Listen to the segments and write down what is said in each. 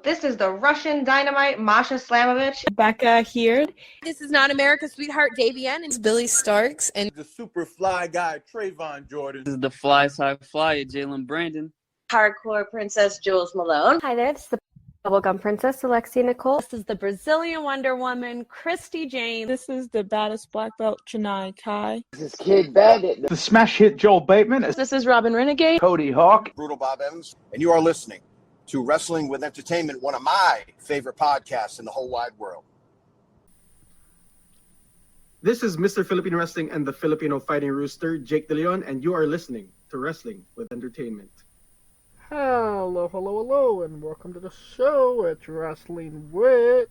This is the Russian Dynamite, Masha Slamovich. Becca here. This is not America's Sweetheart, Davian. It's Billy Starks. And the super fly guy, Trayvon Jordan. This is the fly side flyer, Jalen Brandon. Hardcore Princess, Jules Malone. Hi there, this is the Bubblegum Princess, Alexia Nicole. This is the Brazilian Wonder Woman, Christy Jane. This is the baddest black belt, Chennai Kai. This is Kid Bandit. The smash hit, Joel Bateman. This is Robin Renegade. Cody Hawk. Brutal Bob Evans. And you are listening to Wrestling with Entertainment, one of my favorite podcasts in the whole wide world. This is Mr. Philippine Wrestling and the Filipino Fighting Rooster, Jake De Leon, and you are listening to Wrestling with Entertainment. Hello, and welcome to the show. It's Wrestling with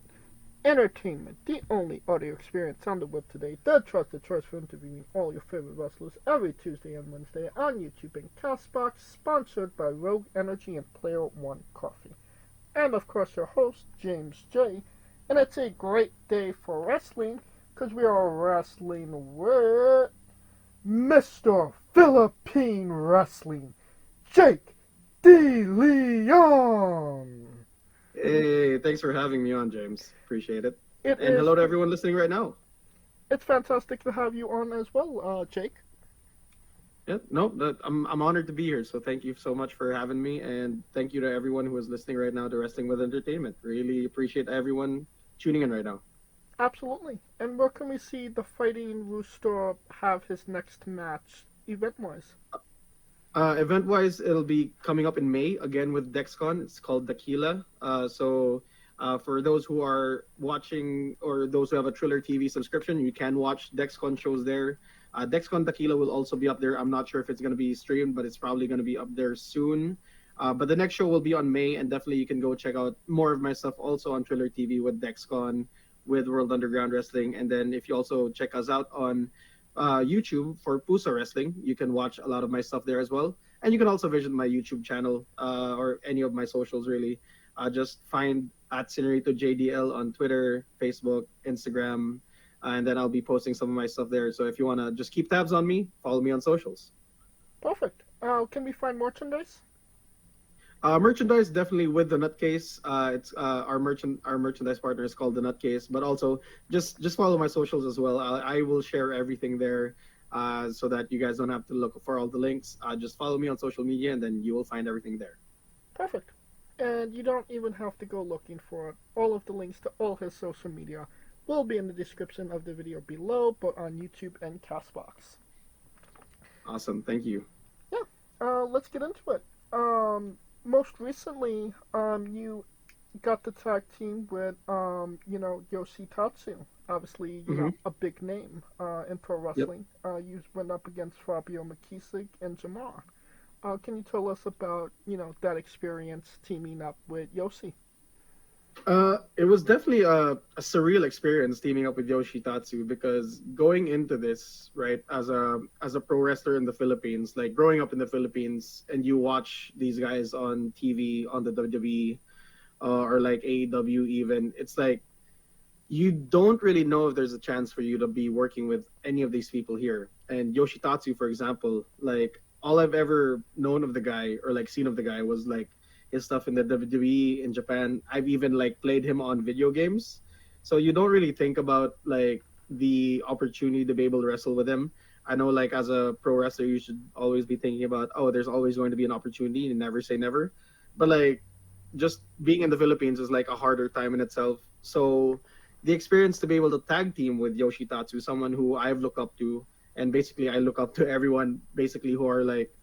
Entertainment, the only audio experience on the web today, the trusted choice for interviewing all your favorite wrestlers every Tuesday and Wednesday on YouTube and Castbox, sponsored by Rogue Energy and Player One Coffee. And of course, your host, James J. And it's a great day for wrestling, because we are wrestling with Mr. Philippine Wrestling, Jake De Leon. Hey, thanks for having me on, James. Appreciate it. Hello to everyone listening right now. It's fantastic to have you on as well, Jake. Yeah, I'm honored to be here, so thank you so much for having me, and thank you to everyone who is listening right now to Wrestling with Entertainment. Really appreciate everyone tuning in right now. Absolutely. And where can we see the Fighting Rooster have his next match, event-wise? Event-wise, it'll be coming up in May, again with DexCon. It's called Dakila. So for those who are watching, or those who have a Triller TV subscription, you can watch DexCon shows there. DexCon Dakila will also be up there. I'm not sure if it's going to be streamed, but it's probably going to be up there soon. But the next show will be on May, and definitely you can go check out more of my stuff also on Triller TV with DexCon, with World Underground Wrestling. And then if you also check us out on YouTube for Pusa Wrestling, you can watch a lot of my stuff there as well. And you can also visit my YouTube channel or any of my socials, really. Just find at Cinerito JDL on Twitter, Facebook, Instagram, and then I'll be posting some of my stuff there. So if you want to just keep tabs on me, follow me on socials. Perfect. Can we find merchandise? Merchandise, definitely with the Nutcase. It's our merchandise partner is called the Nutcase, but also just follow my socials as well. I will share everything there, so that you guys don't have to look for all the links. Just follow me on social media, and then you will find everything there. Perfect. And you don't even have to go looking for it. All of the links to all his social media will be in the description of the video below, both on YouTube and Castbox. Awesome, thank you. Yeah. Let's get into it. Most recently, you got the tag team with, Yoshitatsu. Obviously, you know, a big name in pro wrestling. Yep. You went up against Fabio, Makisig, and Jamar. Can you tell us about, that experience teaming up with Yoshi? It was definitely a surreal experience teaming up with Yoshitatsu, because going into this, right, as a pro wrestler in the Philippines, like growing up in the Philippines, and you watch these guys on TV, on the WWE, or like AEW even, it's like you don't really know if there's a chance for you to be working with any of these people here. And Yoshitatsu, for example, like all I've ever known of the guy or like seen of the guy was like his stuff in the WWE in Japan. I've even like played him on video games. So you don't really think about like the opportunity to be able to wrestle with him. I know like as a pro wrestler, you should always be thinking about, there's always going to be an opportunity and never say never. But like just being in the Philippines is like a harder time in itself. So the experience to be able to tag team with Yoshitatsu, someone who I've looked up to, and basically I look up to everyone basically who are like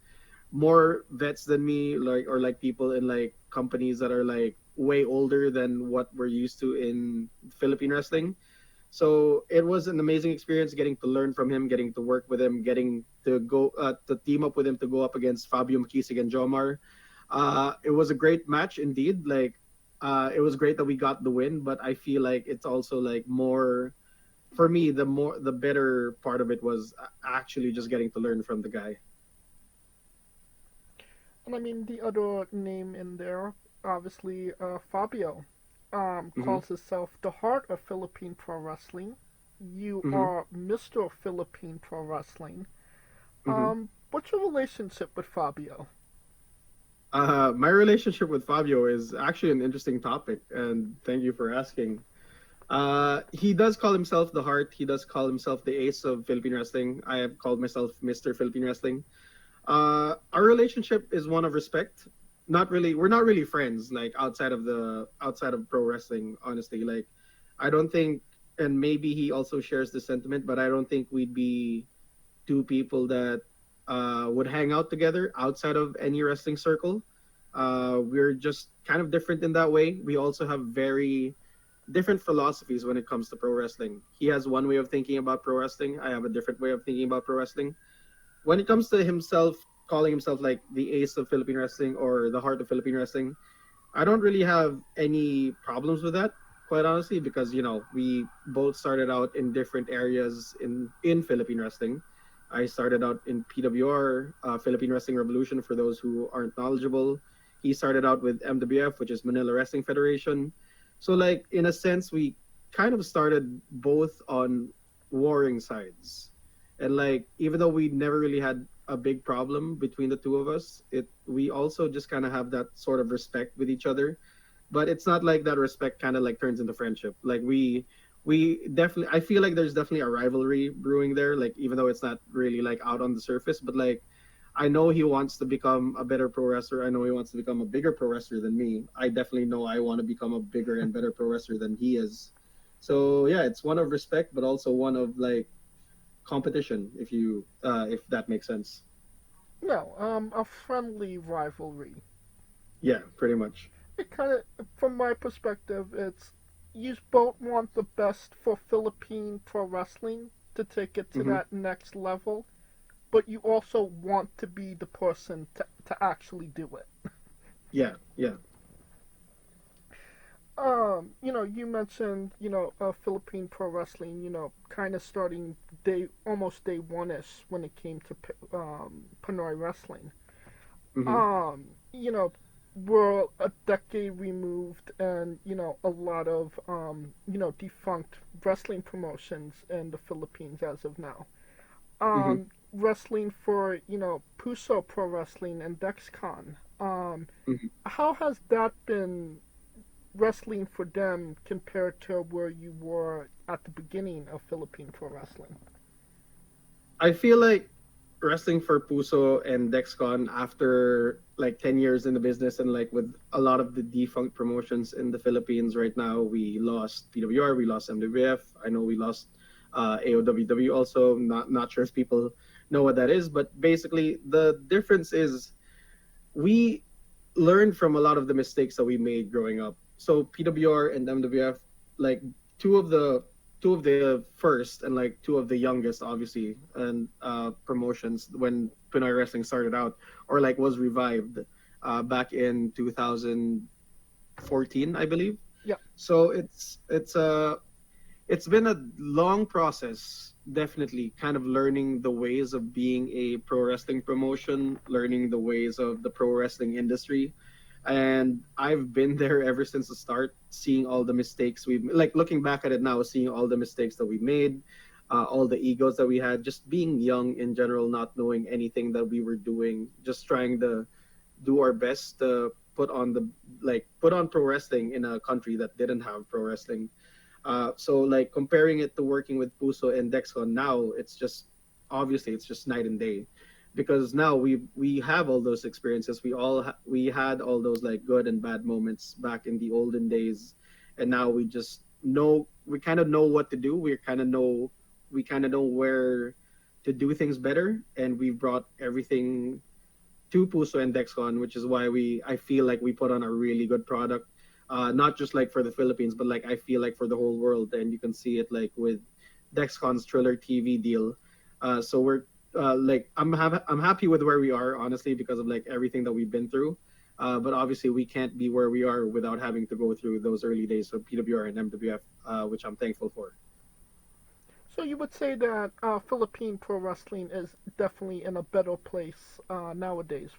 more vets than me, like, or like people in like companies that are like way older than what we're used to in Philippine wrestling. So it was an amazing experience getting to learn from him, getting to work with him, getting to go to team up with him to go up against Fabio, Makisig, and Jomar. It was a great match indeed. Like it was great that we got the win, but I feel like it's also like more for me, the better part of it was actually just getting to learn from the guy. And I mean, the other name in there, obviously, Fabio, calls himself the heart of Philippine Pro Wrestling. You are Mr. Philippine Pro Wrestling. What's your relationship with Fabio? My relationship with Fabio is actually an interesting topic, and thank you for asking. He does call himself the heart. He does call himself the ace of Philippine wrestling. I have called myself Mr. Philippine Wrestling. Our relationship is one of respect. Not really. We're not really friends. Like outside of pro wrestling, honestly. Like, I don't think, and maybe he also shares the sentiment, but I don't think we'd be two people that would hang out together outside of any wrestling circle. We're just kind of different in that way. We also have very different philosophies when it comes to pro wrestling. He has one way of thinking about pro wrestling. I have a different way of thinking about pro wrestling. When it comes to himself calling himself like the ace of Philippine wrestling or the heart of Philippine wrestling, I don't really have any problems with that, quite honestly, because we both started out in different areas in Philippine wrestling. I started out in PWR, Philippine Wrestling Revolution, for those who aren't knowledgeable. He started out with MWF, which is Manila Wrestling Federation. So, like, in a sense, we kind of started both on warring sides. And, like, even though we never really had a big problem between the two of us, we also just kind of have that sort of respect with each other. But it's not like that respect kind of like turns into friendship. Like, we definitely, I feel like there's definitely a rivalry brewing there, like, even though it's not really like out on the surface. But like, I know he wants to become a better pro wrestler. I know he wants to become a bigger pro wrestler than me. I definitely know I want to become a bigger and better pro wrestler than he is. So yeah, it's one of respect, but also one of like competition, if that makes sense. No, a friendly rivalry. Yeah, pretty much. It kind of, from my perspective, it's you both want the best for Philippine pro wrestling to take it to that next level, but you also want to be the person to actually do it. Yeah. You mentioned, Philippine Pro Wrestling, kind of starting almost day one-ish when it came to Pinoy wrestling. We're a decade removed, and, a lot of, defunct wrestling promotions in the Philippines as of now. Wrestling for, Puso Pro Wrestling and DexCon. How has that been wrestling for them compared to where you were at the beginning of Philippine Pro Wrestling? I feel like wrestling for Puso and DexCon, after like 10 years in the business and like with a lot of the defunct promotions in the Philippines right now, we lost PWR, we lost MWF. I know we lost AOWW also. Not sure if people know what that is, but basically the difference is we learned from a lot of the mistakes that we made growing up. So PWR and MWF, like two of the first and like two of the youngest, obviously, and promotions when Pinoy wrestling started out or like was revived back in 2014, I believe. Yeah. So it's been a long process, definitely, kind of learning the ways of being a pro wrestling promotion, learning the ways of the pro wrestling industry. And I've been there ever since the start, seeing all the mistakes like looking back at it now, seeing all the mistakes that we made, all the egos that we had, just being young in general, not knowing anything that we were doing, just trying to do our best to put on pro wrestling in a country that didn't have pro wrestling. So like comparing it to working with Puso and DexCon now, it's just night and day. Because now we have all those experiences. We had all those like good and bad moments back in the olden days, and now we kind of know what to do. We kind of know where to do things better, and we brought everything to Puso and DexCon, which is why I feel like we put on a really good product, not just like for the Philippines, but like I feel like for the whole world. And you can see it like with DexCon's Thriller TV deal. So we're like I'm happy with where we are, honestly, because of like everything that we've been through. But obviously we can't be where we are without having to go through those early days of PWR and MWF, which I'm thankful for. So you would say that Philippine Pro Wrestling is definitely in a better place nowadays,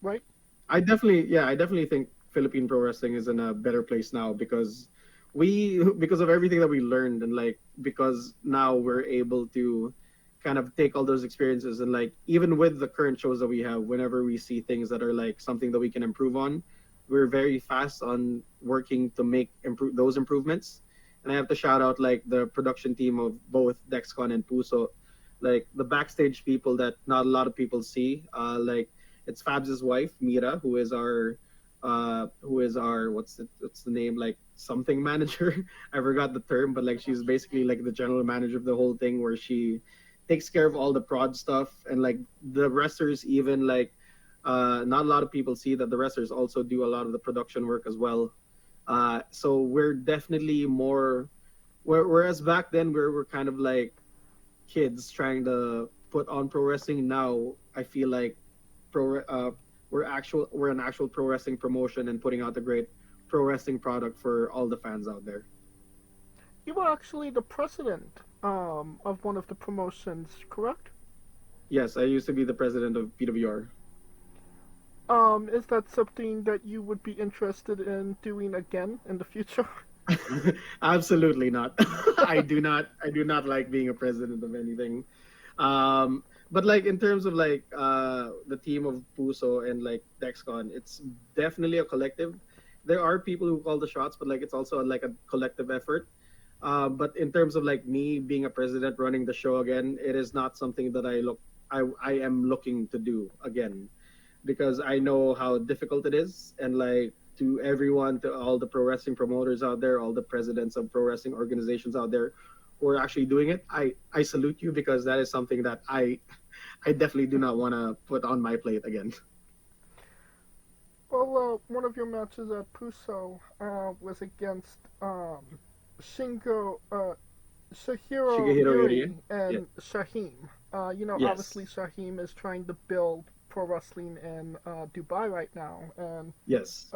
right? I definitely think Philippine Pro Wrestling is in a better place now because of everything that we learned, and like because now we're able to kind of take all those experiences and like even with the current shows that we have, whenever we see things that are like something that we can improve on, we're very fast on working to make those improvements. And I have to shout out like the production team of both Dexcon and Puso, like the backstage people that not a lot of people see. Like it's Fabs' wife Mira, who is our what's the name, like something manager. I forgot the term, but like she's basically like the general manager of the whole thing, where she takes care of all the prod stuff and like the wrestlers. Even like not a lot of people see that the wrestlers also do a lot of the production work as well. So we're definitely more. Whereas back then we're kind of like kids trying to put on pro wrestling. Now I feel like we're an actual pro wrestling promotion and putting out a great pro wrestling product for all the fans out there. You were actually the president of one of the promotions, correct? Yes, I used to be the president of PWR. Is that something that you would be interested in doing again in the future? Absolutely not. I do not like being a president of anything. But like in terms of like the team of Puso and like Dexcon, it's definitely a collective. There are people who call the shots, but like it's also like a collective effort. But in terms of like me being a president running the show again, it is not something that I am looking to do again, because I know how difficult it is. And like to everyone, to all the pro wrestling promoters out there, all the presidents of pro wrestling organizations out there who are actually doing it, I salute you, because that is something that I definitely do not want to put on my plate again. Well, one of your matches at Puso was against Shihiro Yuri and Shaheem. Yes. Obviously Shaheem is trying to build pro wrestling in Dubai right now, and Yes.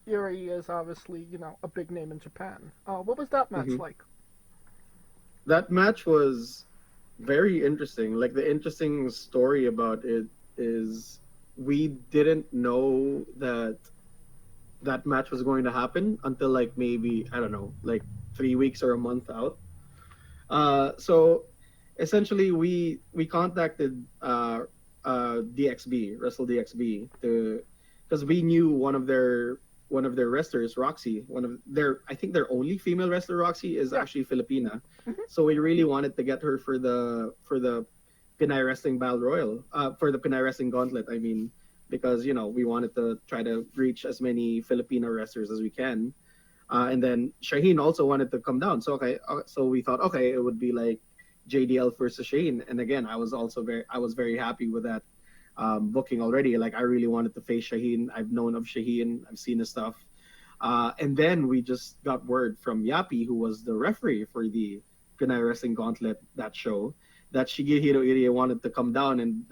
Yuri is obviously, a big name in Japan. What was that match like? That match was very interesting. Like the interesting story about it is we didn't know that match was going to happen until like maybe, I don't know, like 3 weeks or a month out. So essentially we contacted DXB, Wrestle DXB, because we knew one of their wrestlers, Roxy, I think their only female wrestler, Roxy, is actually Filipina. So we really wanted to get her for the Pinoy Wrestling Battle Royal, for the Pinoy Wrestling Gauntlet, I mean, because we wanted to try to reach as many Filipino wrestlers as we can. And then Shaheen also wanted to come down. So so we thought, okay, it would be like JDL versus Shaheen. And again, I was very happy with that booking already. Like I really wanted to face Shaheen. I've known of Shaheen. I've seen his stuff. And then we just got word from Yapi, who was the referee for the Pinoy Wrestling Gauntlet, that show, that Shigehiro Irie wanted to come down and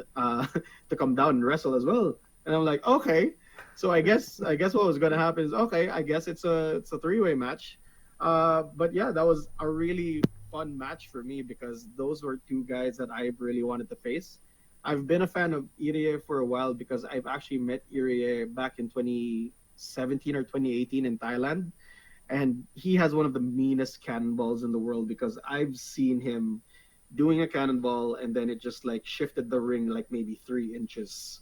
wrestle as well. And I'm like, okay. So I guess what was gonna happen is, okay, I guess it's a three-way match. But yeah, that was a really fun match for me, because those were two guys that I really wanted to face. I've been a fan of Irie for a while, because I've actually met Irie back in 2017 or 2018 in Thailand. And he has one of the meanest cannonballs in the world, because I've seen him doing a cannonball and then it just like shifted the ring like maybe 3 inches.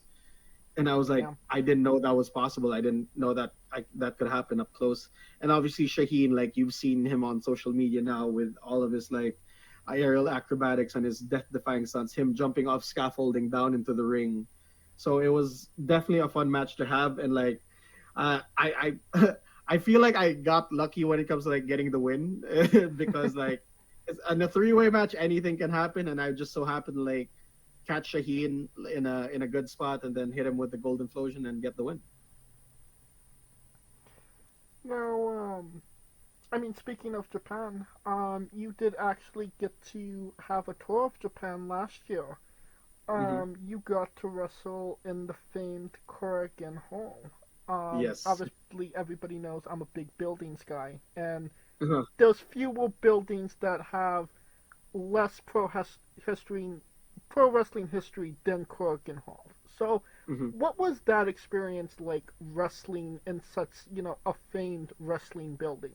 And I was like, yeah. I didn't know that was possible. I didn't know that that could happen up close. And obviously Shaheen, like you've seen him on social media now with all of his like aerial acrobatics and his death-defying stunts, him jumping off scaffolding down into the ring. So it was definitely a fun match to have. And like, I feel like I got lucky when it comes to like getting the win because like in a three-way match, anything can happen. And I just so happened to like catch Shaheen in a good spot and then hit him with the golden flosion and get the win. Now, I mean, speaking of Japan, you did actually get to have a tour of Japan last year. You got to wrestle in the famed Korakuen Hall. Yes. Obviously, everybody knows I'm a big buildings guy, and there's fewer buildings that have less pro wrestling history than Korakuen Hall. So, what was that experience like, wrestling in such, a famed wrestling building?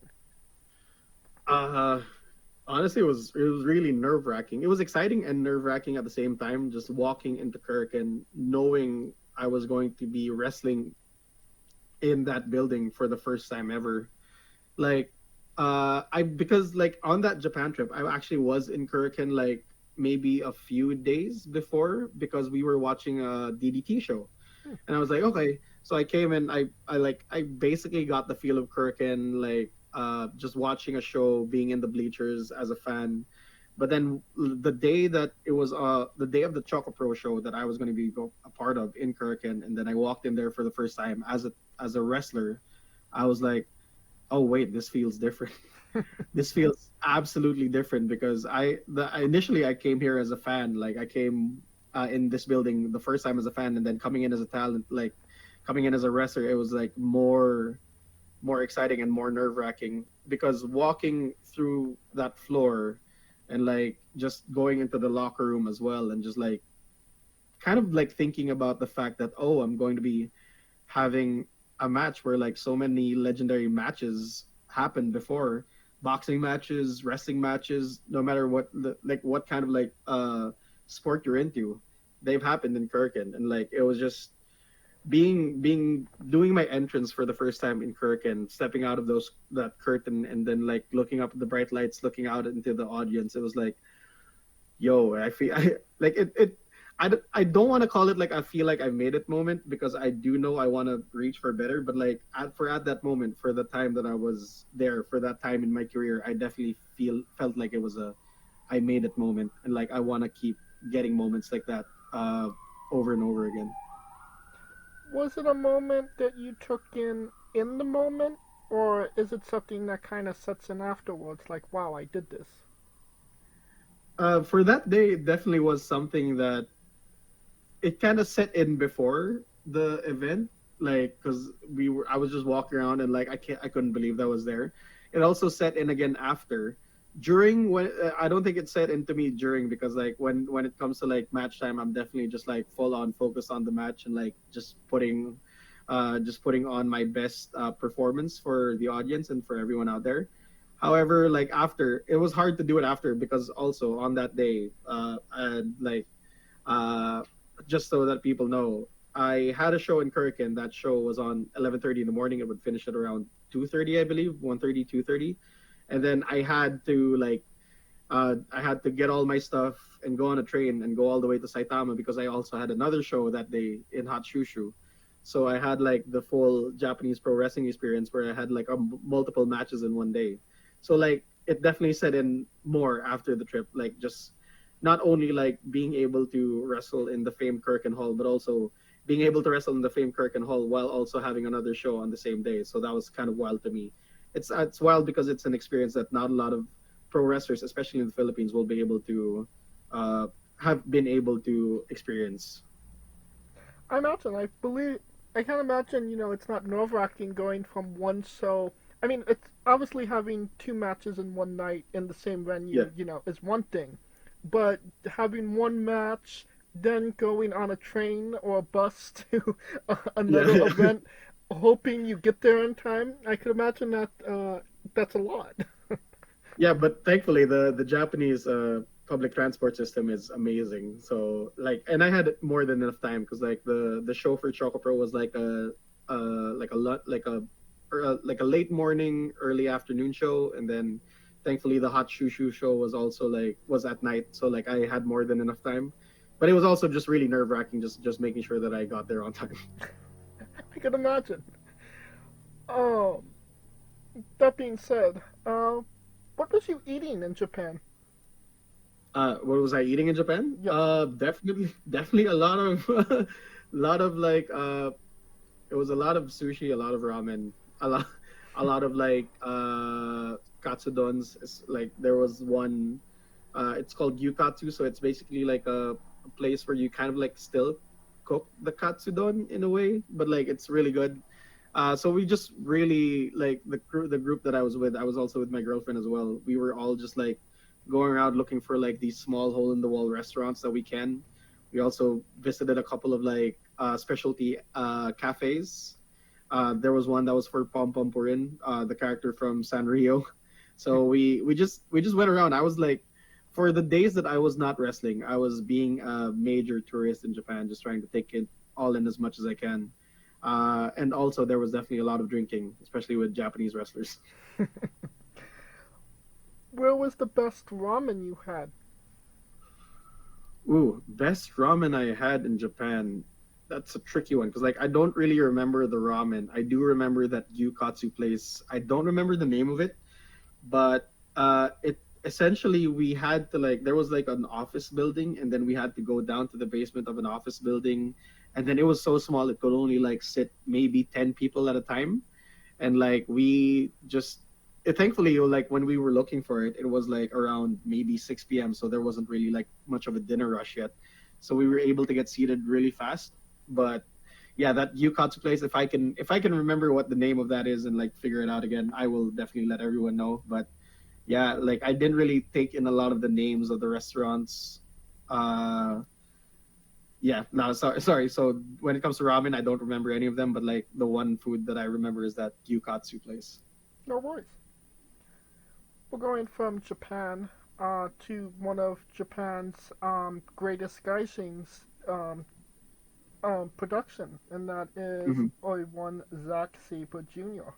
Honestly, it was really nerve wracking. It was exciting and nerve wracking at the same time. Just walking into Kirk and knowing I was going to be wrestling in that building for the first time ever. Like, I because like on that Japan trip, I actually was in Korakuen like maybe a few days before because we were watching a DDT show, and I was like, okay. So I came in. I basically got the feel of Korakuen, like just watching a show, being in the bleachers as a fan. But then the day that it was the day of the Choco Pro show that I was going to be a part of in Korakuen, and then I walked in there for the first time as a wrestler, I was like, oh wait, this feels different. This feels absolutely different because initially I came here as a fan. Like I came in this building the first time as a fan, and then coming in as a talent, like coming in as a wrestler, it was like more exciting and more nerve wracking because walking through that floor and like just going into the locker room as well, and just like kind of like thinking about the fact that, oh, I'm going to be having a match where like so many legendary matches happened before, boxing matches, wrestling matches, no matter what what kind of like sport you're into, they've happened in Kirkin. And like it was just doing my entrance for the first time in Kirkin, stepping out of that curtain and then like looking up at the bright lights, looking out into the audience. It was like, yo, I don't want to call it like I feel like I made it moment, because I do know I want to reach for better, but like at that moment, for the time that I was there, for that time in my career, I definitely felt like it was a I made it moment, and like I want to keep getting moments like that over and over again. Was it a moment that you took in the moment, or is it something that kind of sets in afterwards, like, wow, I did this? For that day, it definitely was something that it kind of set in before the event, like because I was just walking around and like I couldn't believe that was there. It also set in again after. During, when I don't think it set into me during, because like when it comes to like match time, I'm definitely just like full on focused on the match and like just putting on my best performance for the audience and for everyone out there. However, like after, it was hard to do it after, because also on that day, and like just so that people know, I had a show in Kirkin. That show was on 11:30 in the morning. It would finish at around 2:30, I believe, 1:30, 2:30, and then I had to get all my stuff and go on a train and go all the way to Saitama, because I also had another show that day in Hatshushu. So I had like the full Japanese pro wrestling experience where I had like multiple matches in one day. So like it definitely set in more after the trip, like just not only like being able to wrestle in the famed Korakuen Hall, but also being able to wrestle in the famed Korakuen Hall while also having another show on the same day. So that was kind of wild to me. It's wild because it's an experience that not a lot of pro wrestlers, especially in the Philippines, will be able to have been able to experience. I can't imagine, it's not nerve-wracking going from one show. I mean, it's obviously having two matches in one night in the same venue, is one thing. But having one match, then going on a train or a bus to another event, hoping you get there in time, I could imagine that that's a lot. Yeah, but thankfully the Japanese public transport system is amazing. So like, and I had more than enough time, because like the show for Choco Pro was like a late morning, early afternoon show, and then thankfully the Hot Shushu show was also was at night. So like I had more than enough time, but it was also just really nerve wracking, just making sure that I got there on time. I could imagine. That being said, what was you eating in Japan? What was I eating in Japan? Yes. Definitely a lot of like it was a lot of sushi, a lot of ramen, a lot of like katsudons. It's like there was one, it's called Yukatsu, so it's basically like a place where you kind of like still cook the katsudon in a way, but like it's really good. So we just really like the group that I was with. I was also with my girlfriend as well. We were all just like going around looking for like these small hole in the wall restaurants that we can. We also visited a couple of like specialty cafes. There was one that was for Pom Pom Purin, the character from Sanrio. So we just went around. I was like, for the days that I was not wrestling, I was being a major tourist in Japan, just trying to take it all in as much as I can. And also there was definitely a lot of drinking, especially with Japanese wrestlers. Where was the best ramen you had? Ooh, best ramen I had in Japan. That's a tricky one because like I don't really remember the ramen. I do remember that Gyukatsu place. I don't remember the name of it, but it essentially we had to like there was like an office building and then we had to go down to the basement of an office building, and then it was so small it could only like sit maybe 10 people at a time, and like we just thankfully like when we were looking for it, it was like around maybe 6 p.m. so there wasn't really like much of a dinner rush yet, so we were able to get seated really fast. But yeah, that Yukatsu place, if I can remember what the name of that is and like figure it out again, I will definitely let everyone know. But yeah, like I didn't really take in a lot of the names of the restaurants. Yeah, no, sorry. So when it comes to ramen, I don't remember any of them, but like the one food that I remember is that Gyukatsu place. No worries. We're going from Japan to one of Japan's greatest gaijins production, and that is one Zack Sabre Jr.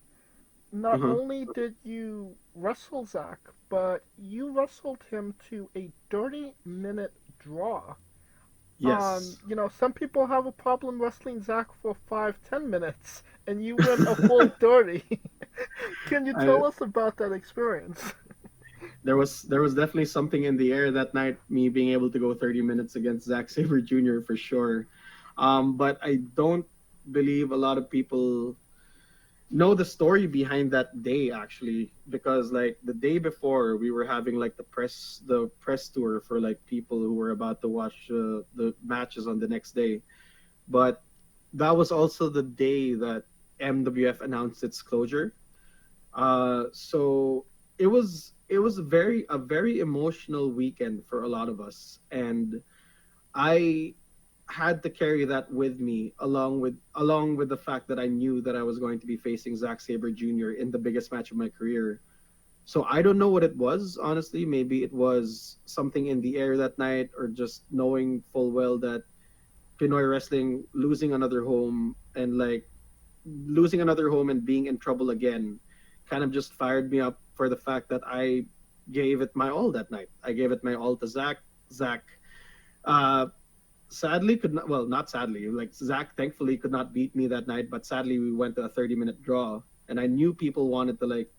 Not only did you wrestle Zack, but you wrestled him to a 30-minute draw. Yes. You know, some people have a problem wrestling Zack for 5-10 minutes, and you went a full 30. Can you tell us about that experience? There was definitely something in the air that night, me being able to go 30 minutes against Zack Sabre Jr. for sure. But I don't believe a lot of people know the story behind that day actually, because like the day before we were having like the press tour for like people who were about to watch the matches on the next day, but that was also the day that MWF announced its closure. So it was a very emotional weekend for a lot of us, and I had to carry that with me along with the fact that I knew that I was going to be facing Zack Sabre Jr. in the biggest match of my career. So I don't know what it was, honestly. Maybe it was something in the air that night, or just knowing full well that Pinoy wrestling losing another home and being in trouble again kind of just fired me up for the fact that I gave it my all that night. I gave it my all to Zack. Zack sadly could not, well, not sadly, like Zack thankfully could not beat me that night, but sadly we went to a 30-minute draw, and I knew people wanted to like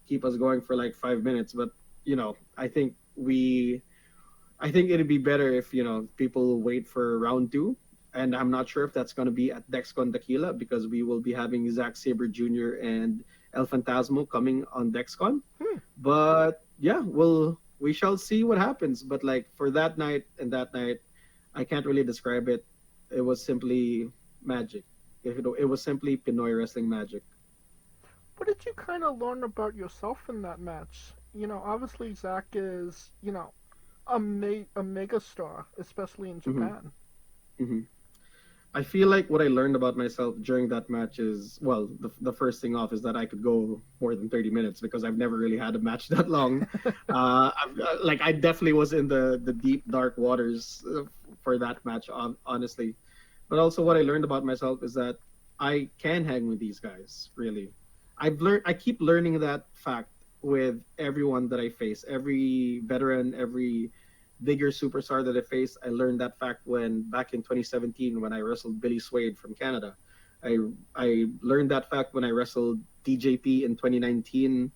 keep us going for like 5 minutes, but you know, I think it'd be better if, you know, people wait for round 2, and I'm not sure if that's going to be at Dexcon Tequila, because we will be having Zack Sabre Jr. and El Fantasmo coming on Dexcon. But yeah, we shall see what happens. But like for that night, I can't really describe it. It was simply magic. It was simply Pinoy wrestling magic. What did you kind of learn about yourself in that match? You know, obviously Zack is, you know, a mega star, especially in Japan. I feel like what I learned about myself during that match is, well, the first thing off is that I could go more than 30 minutes because I've never really had a match that long. I definitely was in the deep, dark waters for that match, honestly. But also what I learned about myself is that I can hang with these guys, really. I keep learning that fact with everyone that I face, every veteran, every bigger superstar that I faced. I learned that fact when back in 2017 when I wrestled Billy Swade from Canada. I learned that fact when I wrestled DJP in 2019.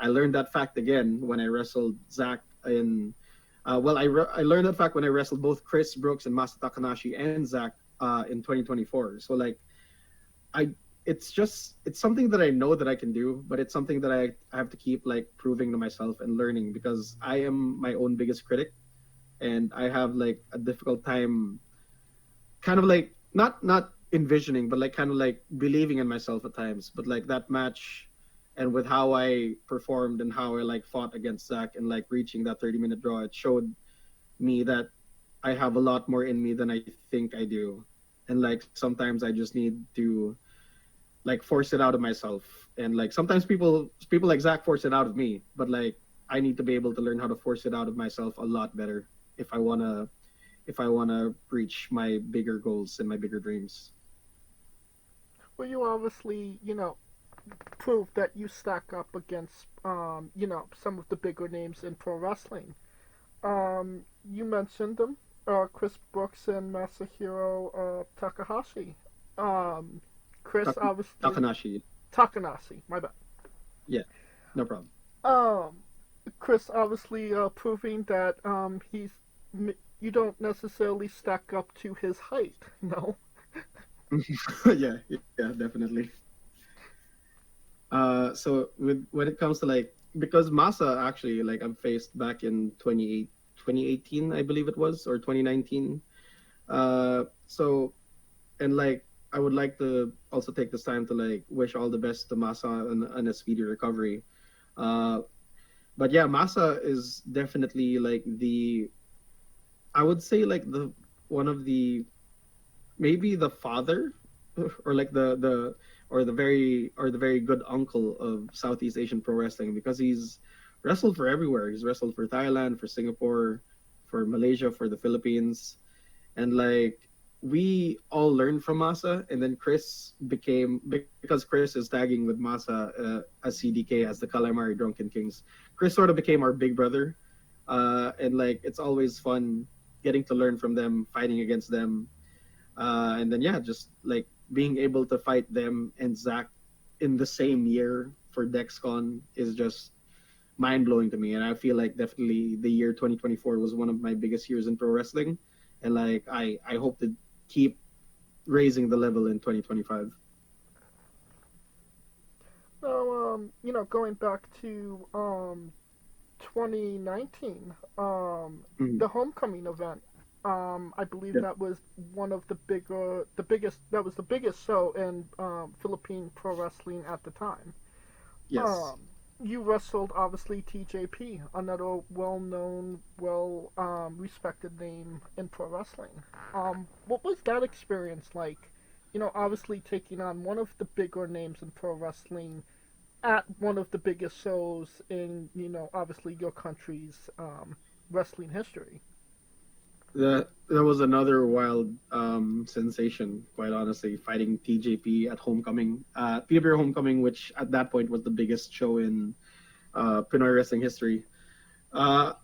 I learned that fact again when I wrestled Zack in I learned that fact when I wrestled both Chris Brooks and Masa Takanashi and Zack in 2024. So like it's something that I know that I can do, but it's something that I have to keep like proving to myself and learning, because I am my own biggest critic. And I have like a difficult time kind of like not envisioning, but like kind of like believing in myself at times. But like that match, and with how I performed and how I like fought against Zack and like reaching that 30-minute draw, it showed me that I have a lot more in me than I think I do. And like sometimes I just need to like force it out of myself. And like sometimes people like Zach force it out of me, but like I need to be able to learn how to force it out of myself a lot better if I wanna reach my bigger goals and my bigger dreams. Well, you obviously, proved that you stack up against, some of the bigger names in pro wrestling. You mentioned them, Chris Brooks and Masahiro Takahashi. Chris obviously Takanashi, my bad. Yeah, no problem. Chris obviously proving that you don't necessarily stack up to his height, no. yeah, definitely. So when it comes to like, because Masa actually like I'm faced back in 2018, I believe it was, or 2019. So, and like I would like to also take this time to like wish all the best to Masa on a speedy recovery. But yeah, Masa is definitely like I would say like one of the, maybe the father, or like the very good uncle of Southeast Asian pro wrestling, because he's wrestled for everywhere. He's wrestled for Thailand, for Singapore, for Malaysia, for the Philippines, and like we all learned from Masa. And then Chris became, because Chris is tagging with Masa as CDK, as the Calamari Drunken Kings. Chris sort of became our big brother, and like it's always fun getting to learn from them, fighting against them. And then yeah, just like being able to fight them and Zach in the same year for DexCon is just mind blowing to me. And I feel like definitely the year 2024 was one of my biggest years in pro wrestling, and like I hope to keep raising the level in 2025. So going back to 2019, the homecoming event. I believe that was one of the biggest show in Philippine Pro Wrestling at the time. Yes. You wrestled obviously TJP, another well-known, respected name in pro wrestling. What was that experience like? Obviously taking on one of the bigger names in pro wrestling at one of the biggest shows in, obviously your country's wrestling history. That was another wild sensation, quite honestly, fighting TJP at Homecoming, PWR Homecoming, which at that point was the biggest show in Pinoy wrestling history. That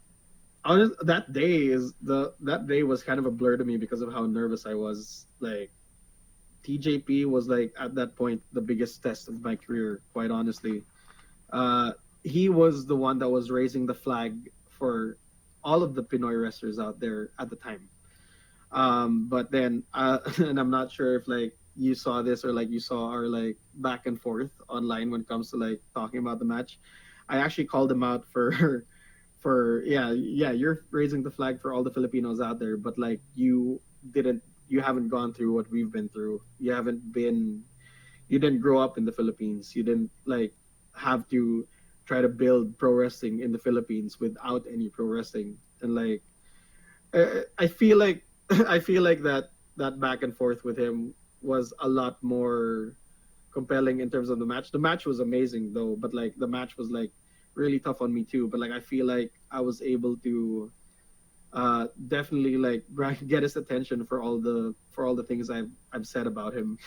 day was kind of a blur to me because of how nervous I was. Like TJP was like at that point the biggest test of my career, quite honestly. He was the one that was raising the flag for all of the Pinoy wrestlers out there at the time. But then, and I'm not sure if like you saw this or like you saw our like back and forth online when it comes to like talking about the match. I actually called him out for you're raising the flag for all the Filipinos out there, but like you haven't gone through what we've been through. You didn't grow up in the Philippines. You didn't like have to try to build pro wrestling in the Philippines without any pro wrestling. And like I feel like that back and forth with him was a lot more compelling in terms of the match. The match was amazing though, but like the match was like really tough on me too. But like I feel like I was able to definitely like get his attention for all the things I've said about him.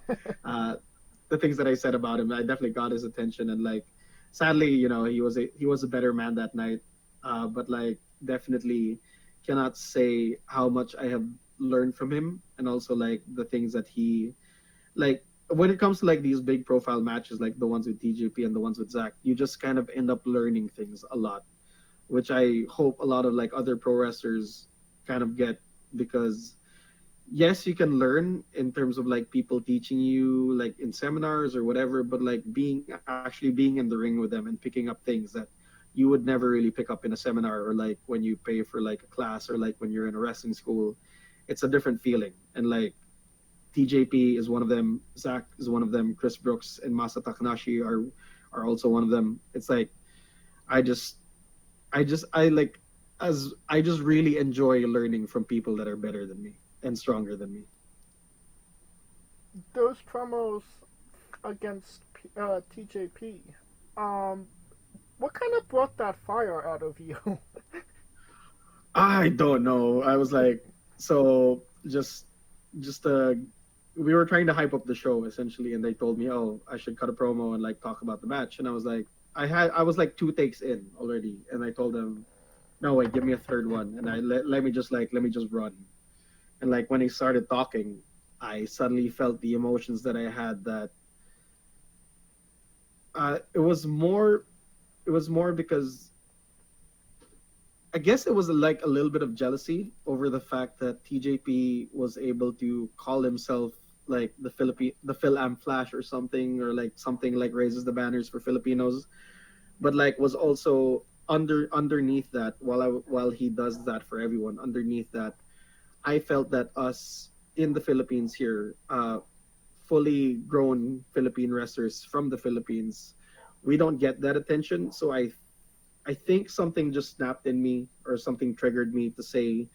The things that I said about him, I definitely got his attention. And like sadly, he was a better man that night. But like definitely cannot say how much I have learned from him, and also like the things that he like when it comes to like these big profile matches like the ones with TJP and the ones with Zach, you just kind of end up learning things a lot, which I hope a lot of like other pro wrestlers kind of get, because yes, you can learn in terms of like people teaching you like in seminars or whatever, but like actually being in the ring with them and picking up things that you would never really pick up in a seminar, or like when you pay for like a class, or like when you're in a wrestling school. It's a different feeling. And like TJP is one of them, Zach is one of them, Chris Brooks and Masa Takanashi are also one of them. It's like I just really enjoy learning from people that are better than me and stronger than me. Those promos against TJP, what kind of brought that fire out of you? I don't know. I was like, so just we were trying to hype up the show essentially, and they told me, oh, I should cut a promo and like talk about the match, and I was like, I was like 2 takes in already, and I told them, no, wait, give me a third one, and let me just run, and like when he started talking, I suddenly felt the emotions that I had. That it was more because I guess it was like a little bit of jealousy over the fact that TJP was able to call himself like the Phil Am Flash or something like raises the banners for Filipinos, but like was also underneath that, while he does that for everyone, underneath that, I felt that us in the Philippines here, fully grown Philippine wrestlers from the Philippines, we don't get that attention. So I think something just snapped in me, or something triggered me to say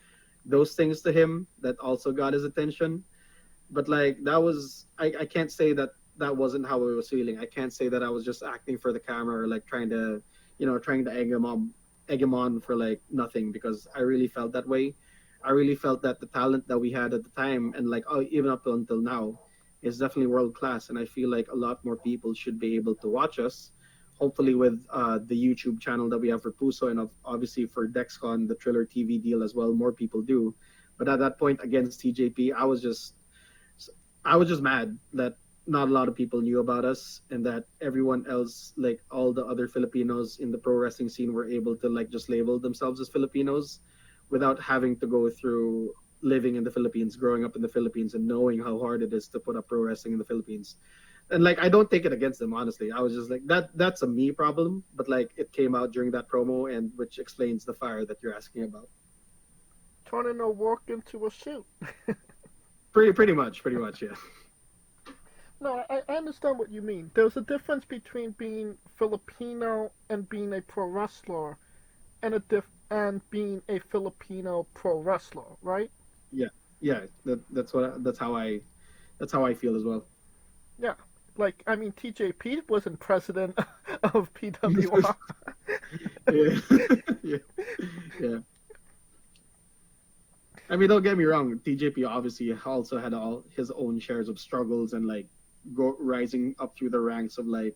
those things to him that also got his attention. But like that was, I can't say that wasn't how I was feeling. I can't say that I was just acting for the camera, or like trying to egg him on for like nothing, because I really felt that way. I really felt that the talent that we had at the time, and like even up until now, is definitely world class, and I feel like a lot more people should be able to watch us. Hopefully, with the YouTube channel that we have for Puso, and obviously for DexCon, the Triller TV deal as well, more people do. But at that point against TJP, I was just mad that not a lot of people knew about us, and that everyone else, like all the other Filipinos in the pro wrestling scene, were able to like just label themselves as Filipinos without having to go through living in the Philippines, growing up in the Philippines, and knowing how hard it is to put up pro wrestling in the Philippines. And like I don't take it against them, honestly. I was just like, that's a me problem, but like it came out during that promo, and which explains the fire that you're asking about. Turning a walk into a shoot. Pretty much, yeah. No, I understand what you mean. There's a difference between being Filipino and being a pro wrestler, and being a Filipino pro wrestler, right? Yeah. That's how I feel as well. Yeah. Like, I mean, TJP wasn't president of PWR. yeah. I mean, don't get me wrong. TJP obviously also had all his own shares of struggles, and like rising up through the ranks of like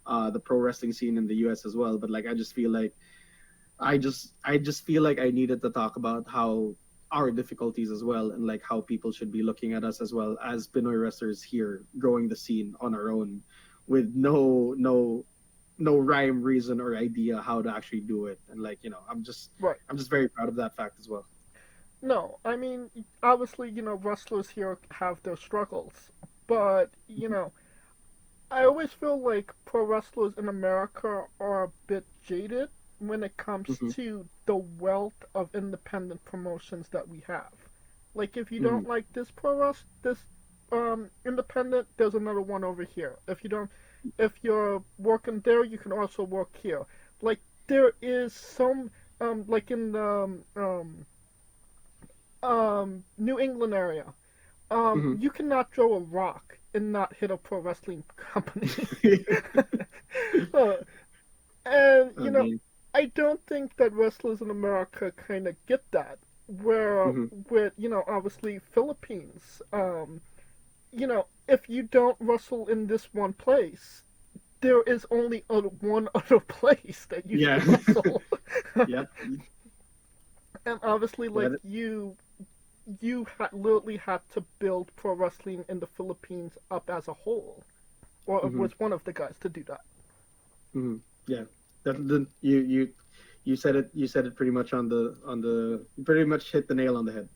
the pro wrestling scene in the U.S. as well. But like, I just feel like I feel like I needed to talk about how our difficulties as well, and like how people should be looking at us as well as Pinoy wrestlers here, growing the scene on our own, with no rhyme, reason, or idea how to actually do it. And like, I'm just very proud of that fact as well. No, I mean, obviously, wrestlers here have their struggles, but I always feel like pro wrestlers in America are a bit jaded when it comes to the wealth of independent promotions that we have. Like, if you don't like this independent, there's another one over here. If you're working there, you can also work here. Like, there is some, like in the New England area, you cannot throw a rock and not hit a pro wrestling company. And I don't think that wrestlers in America kind of get that. Where with obviously Philippines, if you don't wrestle in this one place, there is only one other place that you can wrestle. Yeah. And obviously, like you literally had to build pro wrestling in the Philippines up as a whole, or was one of the guys to do that. Yeah, you said it. You said it pretty much on the pretty much hit the nail on the head.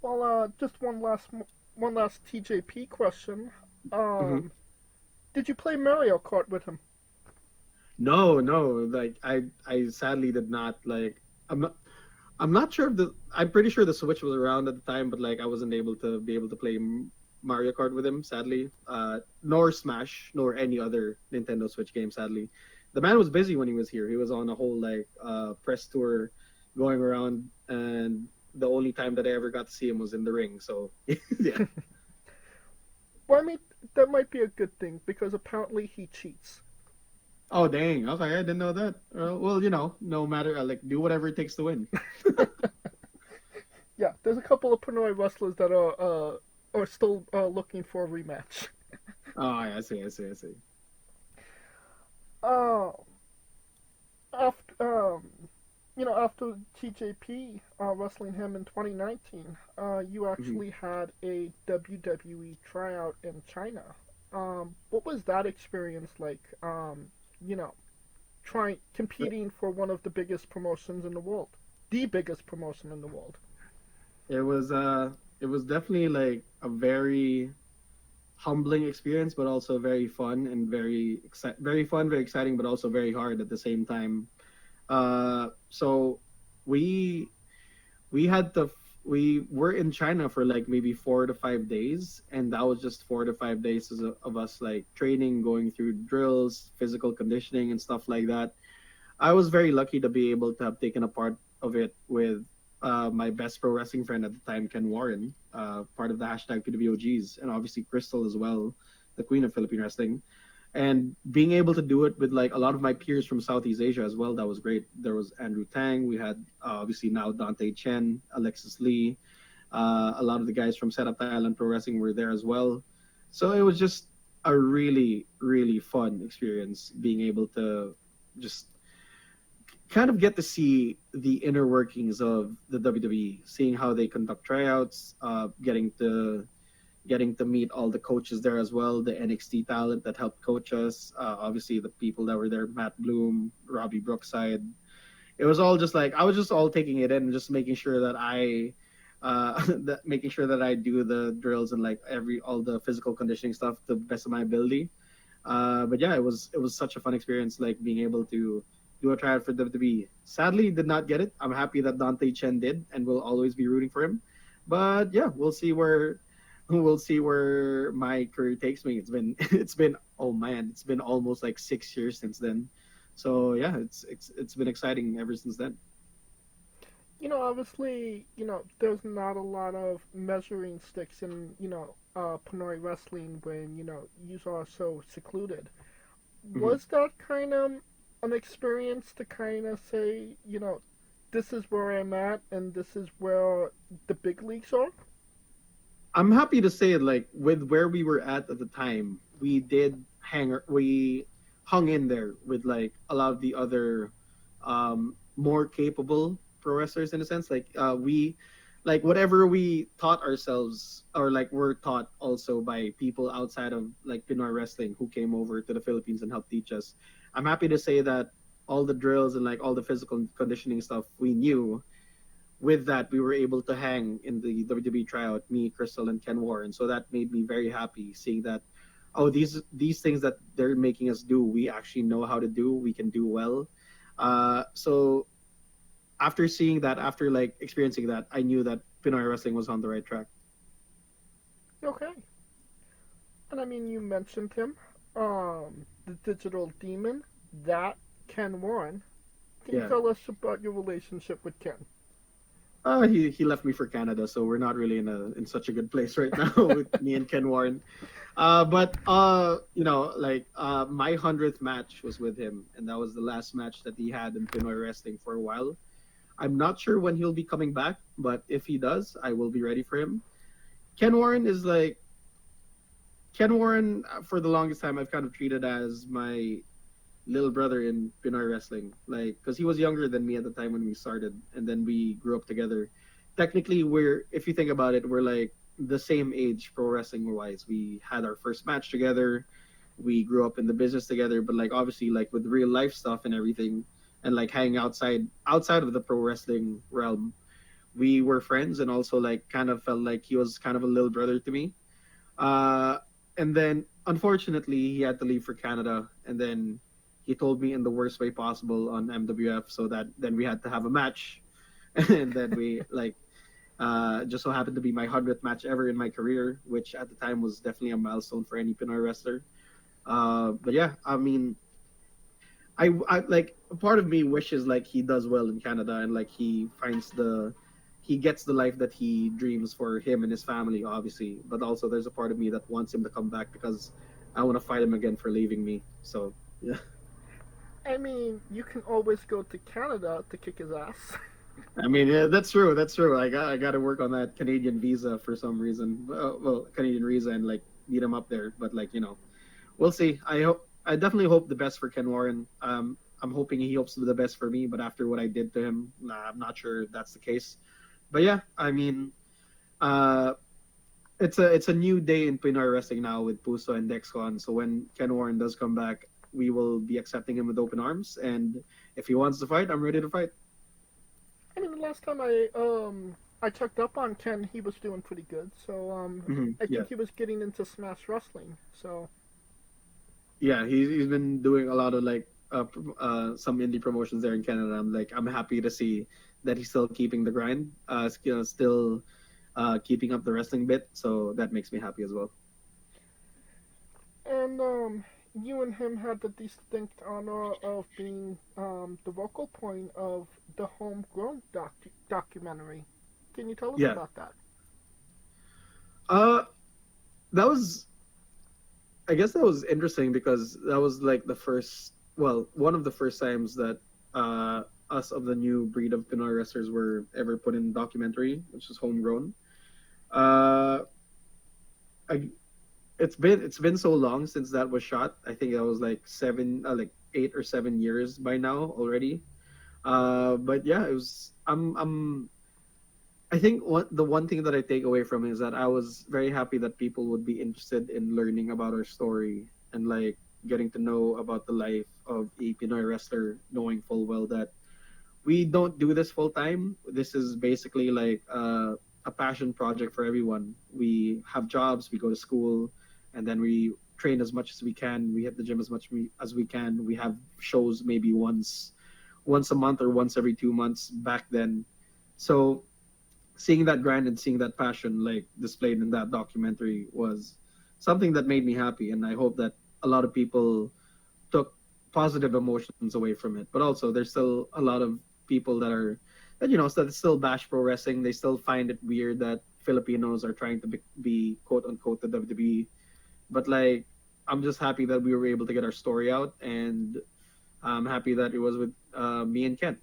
Well, just one last TJP question. Did you play Mario Kart with him? No. Like I sadly did not. Like I'm not sure if I'm pretty sure the Switch was around at the time, but like I wasn't able to play Mario Kart with him, sadly. Nor Smash, nor any other Nintendo Switch game, sadly. The man was busy when he was here. He was on a whole like press tour, going around, and the only time that I ever got to see him was in the ring. So yeah. Well, I mean, that might be a good thing because apparently he cheats. Oh dang! Okay, I didn't know that. Well, no matter, like, do whatever it takes to win. Yeah, there's a couple of Pinoy wrestlers that are still looking for a rematch. Oh, yeah, I see. Uh, after after TJP wrestling him in 2019, you actually had a WWE tryout in China. What was that experience like? Competing for one of the biggest promotions in the world, the biggest promotion in the world. It was definitely like a very humbling experience, but also very fun and very fun, very exciting, but also very hard at the same time. So we we were in China for like maybe 4 to 5 days, and that was just 4 to 5 days of us like training, going through drills, physical conditioning, and stuff like that. I was very lucky to be able to have taken a part of it with my best pro wrestling friend at the time, Ken Warren, part of the hashtag PWOGs, and obviously Crystal as well, the queen of Philippine wrestling. And being able to do it with like a lot of my peers from Southeast Asia as well, that was great. There was Andrew Tang, we had obviously now Dante Chen, Alexis Lee, a lot of the guys from Setup Thailand Pro Wrestling were there as well. So it was just a really, really fun experience being able to just kind of get to see the inner workings of the WWE, seeing how they conduct tryouts, getting to meet all the coaches there as well, the NXT talent that helped coach us, obviously the people that were there, Matt Bloom, Robbie Brookside. It was all just like I was just all taking it in and just making sure that making sure that I do the drills and like all the physical conditioning stuff to the best of my ability. But yeah, it was such a fun experience, like being able to do a tryout for WWE. Sadly, did not get it. I'm happy that Dante Chen did, and will always be rooting for him. But yeah, we'll see where my career takes me. It's been oh man, it's been almost like 6 years since then. So yeah, it's been exciting ever since then. Obviously, there's not a lot of measuring sticks in, Pinoy wrestling when, you are so secluded. Mm-hmm. Was that kind of an experience to kind of say, this is where I'm at and this is where the big leagues are? I'm happy to say, like, with where we were at the time, we hung in there with like a lot of the other more capable pro wrestlers in a sense. Like whatever we taught ourselves, or like we're taught also by people outside of like Pinoy wrestling who came over to the Philippines and helped teach us. I'm happy to say that all the drills and like all the physical conditioning stuff we knew, with that we were able to hang in the WWE tryout, me, Crystal, and Ken Warren. So that made me very happy seeing that, oh, these things that they're making us do, we actually know how to do, we can do well. So after seeing that, after like experiencing that, I knew that Pinoy wrestling was on the right track. Okay. And I mean, you mentioned him, the digital demon, that Ken Warren. Can you tell us about your relationship with Ken? He left me for Canada, so we're not really in such a good place right now with me and Ken Warren. But my 100th match was with him, and that was the last match that he had in Pinoy wrestling for a while. I'm not sure when he'll be coming back, but if he does, I will be ready for him. Ken Warren, for the longest time, I've kind of treated as my little brother in Pinoy wrestling, like, because he was younger than me at the time when we started, and then we grew up together. Technically, if you think about it, we're like the same age pro wrestling wise. We had our first match together, we grew up in the business together, but like obviously like with real life stuff and everything, and like hanging outside of the pro wrestling realm, we were friends, and also like kind of felt like he was kind of a little brother to me. And then unfortunately he had to leave for Canada, and then he told me in the worst way possible on MWF, so that then we had to have a match. And then we just so happened to be my 100th match ever in my career, which at the time was definitely a milestone for any Pinoy wrestler. But yeah, I mean, I like, a part of me wishes like he does well in Canada, and like he he gets the life that he dreams for him and his family, obviously. But also, there's a part of me that wants him to come back because I want to fight him again for leaving me. So yeah. I mean, you can always go to Canada to kick his ass. I mean, yeah, that's true. That's true. I got to work on that Canadian visa for some reason. Well, Canadian visa and like meet him up there. But like we'll see. I definitely hope the best for Ken Warren. I'm hoping he hopes the best for me. But after what I did to him, I'm not sure that's the case. But yeah, I mean, it's a new day in Pinoy wrestling now with Puso and Dexcon. So when Ken Warren does come back, we will be accepting him with open arms. And if he wants to fight, I'm ready to fight. I mean, the last time I checked up on Ken, he was doing pretty good. So I think he was getting into Smash Wrestling. So yeah, he's been doing a lot of like some indie promotions there in Canada. I'm happy to see that he's still keeping the grind, still keeping up the wrestling bit. So that makes me happy as well. And you and him had the distinct honor of being the vocal point of the Homegrown documentary. Can you tell us about that? That was, I guess that was interesting because that was like one of the first times that us of the new breed of Pinoy wrestlers were ever put in documentary, which is Homegrown. It's been so long since that was shot. I think that was like 8 or 7 years by now already. But yeah, it was. I think the one thing that I take away from it is that I was very happy that people would be interested in learning about our story and like getting to know about the life of a Pinoy wrestler, knowing full well that we don't do this full time. This is basically like a passion project for everyone. We have jobs, we go to school, and then we train as much as we can. We hit the gym as much as we can. We have shows maybe once a month or once every 2 months back then. So seeing that grind and seeing that passion like displayed in that documentary was something that made me happy. And I hope that a lot of people took positive emotions away from it. But also there's still a lot of people that still bash pro wrestling. They still find it weird that Filipinos are trying to be quote unquote the WWE. But like, I'm just happy that we were able to get our story out, and I'm happy that it was with me and Ken.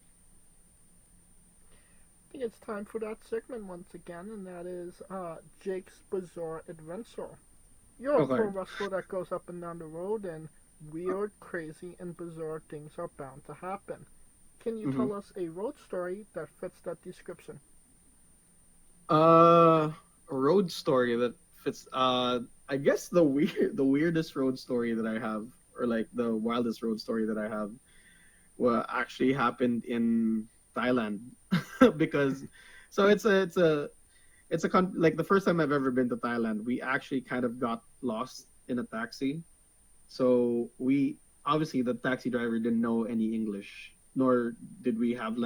I think it's time for that segment once again, and that is Jake's Bizarre Adventure. You're a pro wrestler that goes up and down the road, and weird, crazy, and bizarre things are bound to happen. Can you tell us a road story that fits that description? A road story that fits. I guess the weirdest road story that I have, or like the wildest road story that I have, actually happened in Thailand, because like the first time I've ever been to Thailand, we actually kind of got lost in a taxi. So obviously the taxi driver didn't know any English, nor did we have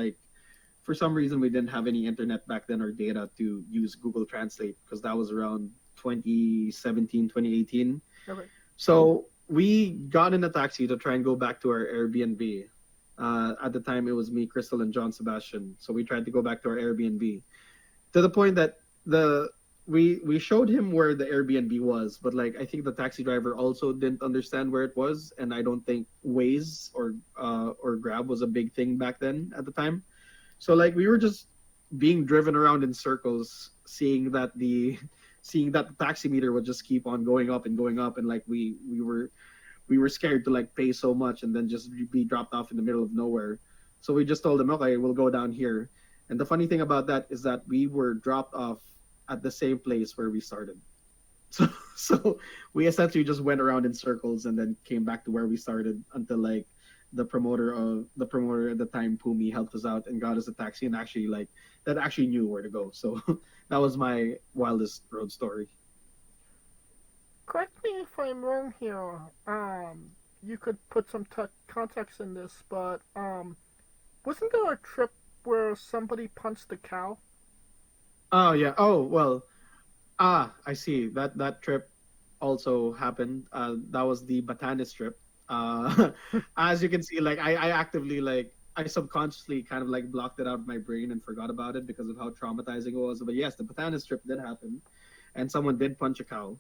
for some reason we didn't have any internet back then or data to use Google Translate, because that was around 2017, 2018. Okay. So we got in a taxi to try and go back to our Airbnb. At the time, it was me, Crystal, and John Sebastian. So we tried to go back to our Airbnb, to the point that we showed him where the Airbnb was, but I think the taxi driver also didn't understand where it was, and I don't think Waze or Grab was a big thing back then at the time. So we were just being driven around in circles, seeing that the taxi meter would just keep on going up, and we were scared to pay so much and then just be dropped off in the middle of nowhere. So we just told them, okay, we'll go down here. And the funny thing about that is that we were dropped off at the same place where we started. So we essentially just went around in circles and then came back to where we started until the promoter at the time, Pumi, helped us out and got us a taxi and actually knew where to go. So that was my wildest road story. Correct me if I'm wrong here. You could put some context in this, but wasn't there a trip where somebody punched a cow? Oh yeah. Oh well. I see. That trip also happened. That was the Batanes trip. As you can see, I actively I subconsciously kind of like blocked it out of my brain and forgot about it because of how traumatizing it was. But yes, the Batanes trip did happen, and someone did punch a cow.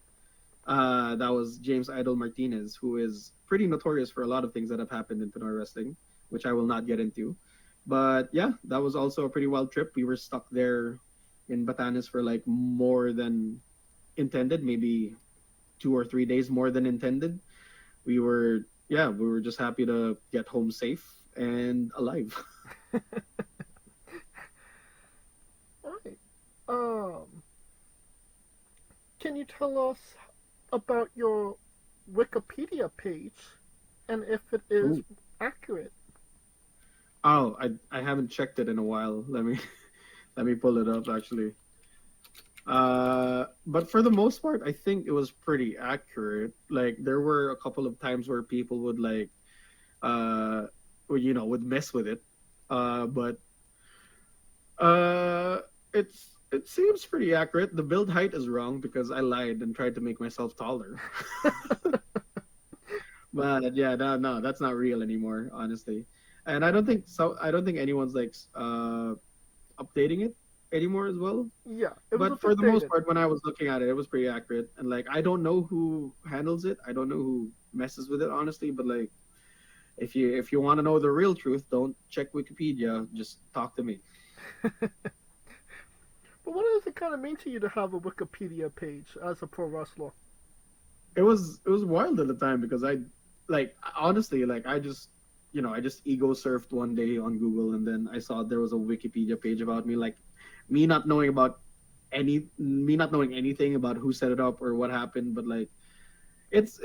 That was James Idol Martinez, who is pretty notorious for a lot of things that have happened in Pinoy wrestling, which I will not get into. But yeah, that was also a pretty wild trip. We were stuck there in Batanes for like more than intended, maybe 2 or 3 days more than intended. We were just happy to get home safe and alive. All right. Can you tell us about your Wikipedia page and if it is accurate? Oh, I haven't checked it in a while. Let me pull it up actually. But for the most part, I think it was pretty accurate. Like there were a couple of times where people would like, would mess with it. But it seems pretty accurate. The build height is wrong because I lied and tried to make myself taller. But yeah, no, that's not real anymore, honestly. And I don't think anyone's like updating it anymore as well. Yeah, but for the most part, when I was looking at it, it was pretty accurate. And like, I don't know who handles it. I don't know who messes with it, honestly. But like, if you want to know the real truth, don't check Wikipedia. Just talk to me. But what does it kind of mean to you to have a Wikipedia page as a pro wrestler? It was wild at the time because I just ego surfed one day on Google, and then I saw there was a Wikipedia page about me. Like me not knowing anything about who set it up or what happened, but like it's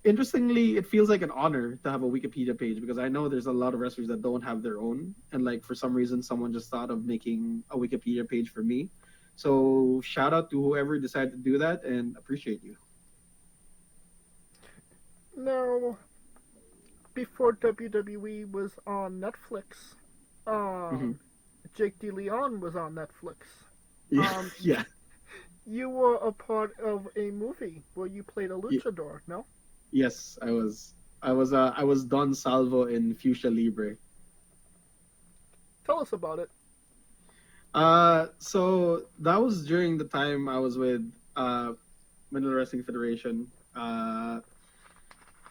interestingly, it feels like an honor to have a Wikipedia page because I know there's a lot of wrestlers that don't have their own, and like for some reason someone just thought of making a Wikipedia page for me. So shout out to whoever decided to do that, and appreciate you. Now, before WWE was on Netflix, Jake DeLeon was on Netflix. Yeah. You were a part of a movie where you played a luchador, no? Yes, I was. I was Don Salvo in Fuchsia Libre. Tell us about it. So that was during the time I was with Manila Wrestling Federation.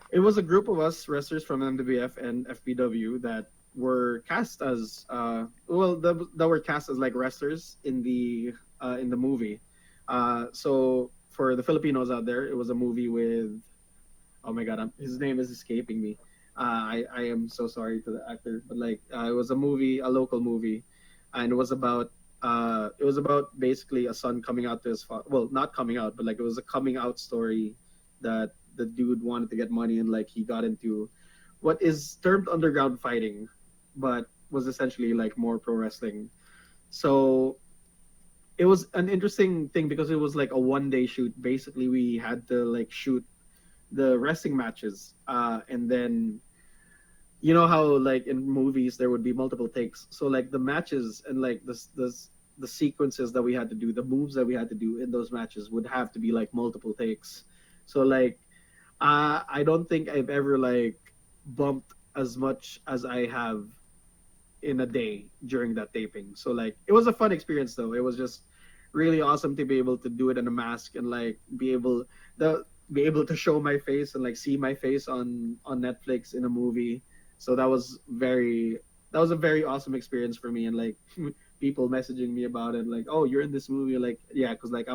It was a group of us wrestlers from MWF and FPW that were cast as that were cast as like wrestlers in the movie. So for the Filipinos out there, it was a movie with, oh my god, his name is escaping me. I am so sorry to the actor, but like it was a local movie, and it was about basically a son coming out to his father. Well, not coming out, but like it was a coming out story that the dude wanted to get money, and like he got into what is termed underground fighting, but was essentially like more pro wrestling. So it was an interesting thing because it was like a 1-day shoot. Basically, we had to like shoot the wrestling matches, and then you know how like in movies there would be multiple takes. So like the matches and like the sequences that we had to do, the moves that we had to do in those matches would have to be like multiple takes. So like I don't think I've ever like bumped as much as I have in a day during that taping. So like it was a fun experience though. It was just really awesome to be able to do it in a mask and like be able to show my face and like see my face on Netflix in a movie. So that was a very awesome experience for me, and like people messaging me about it like, oh, you're in this movie, like yeah, because like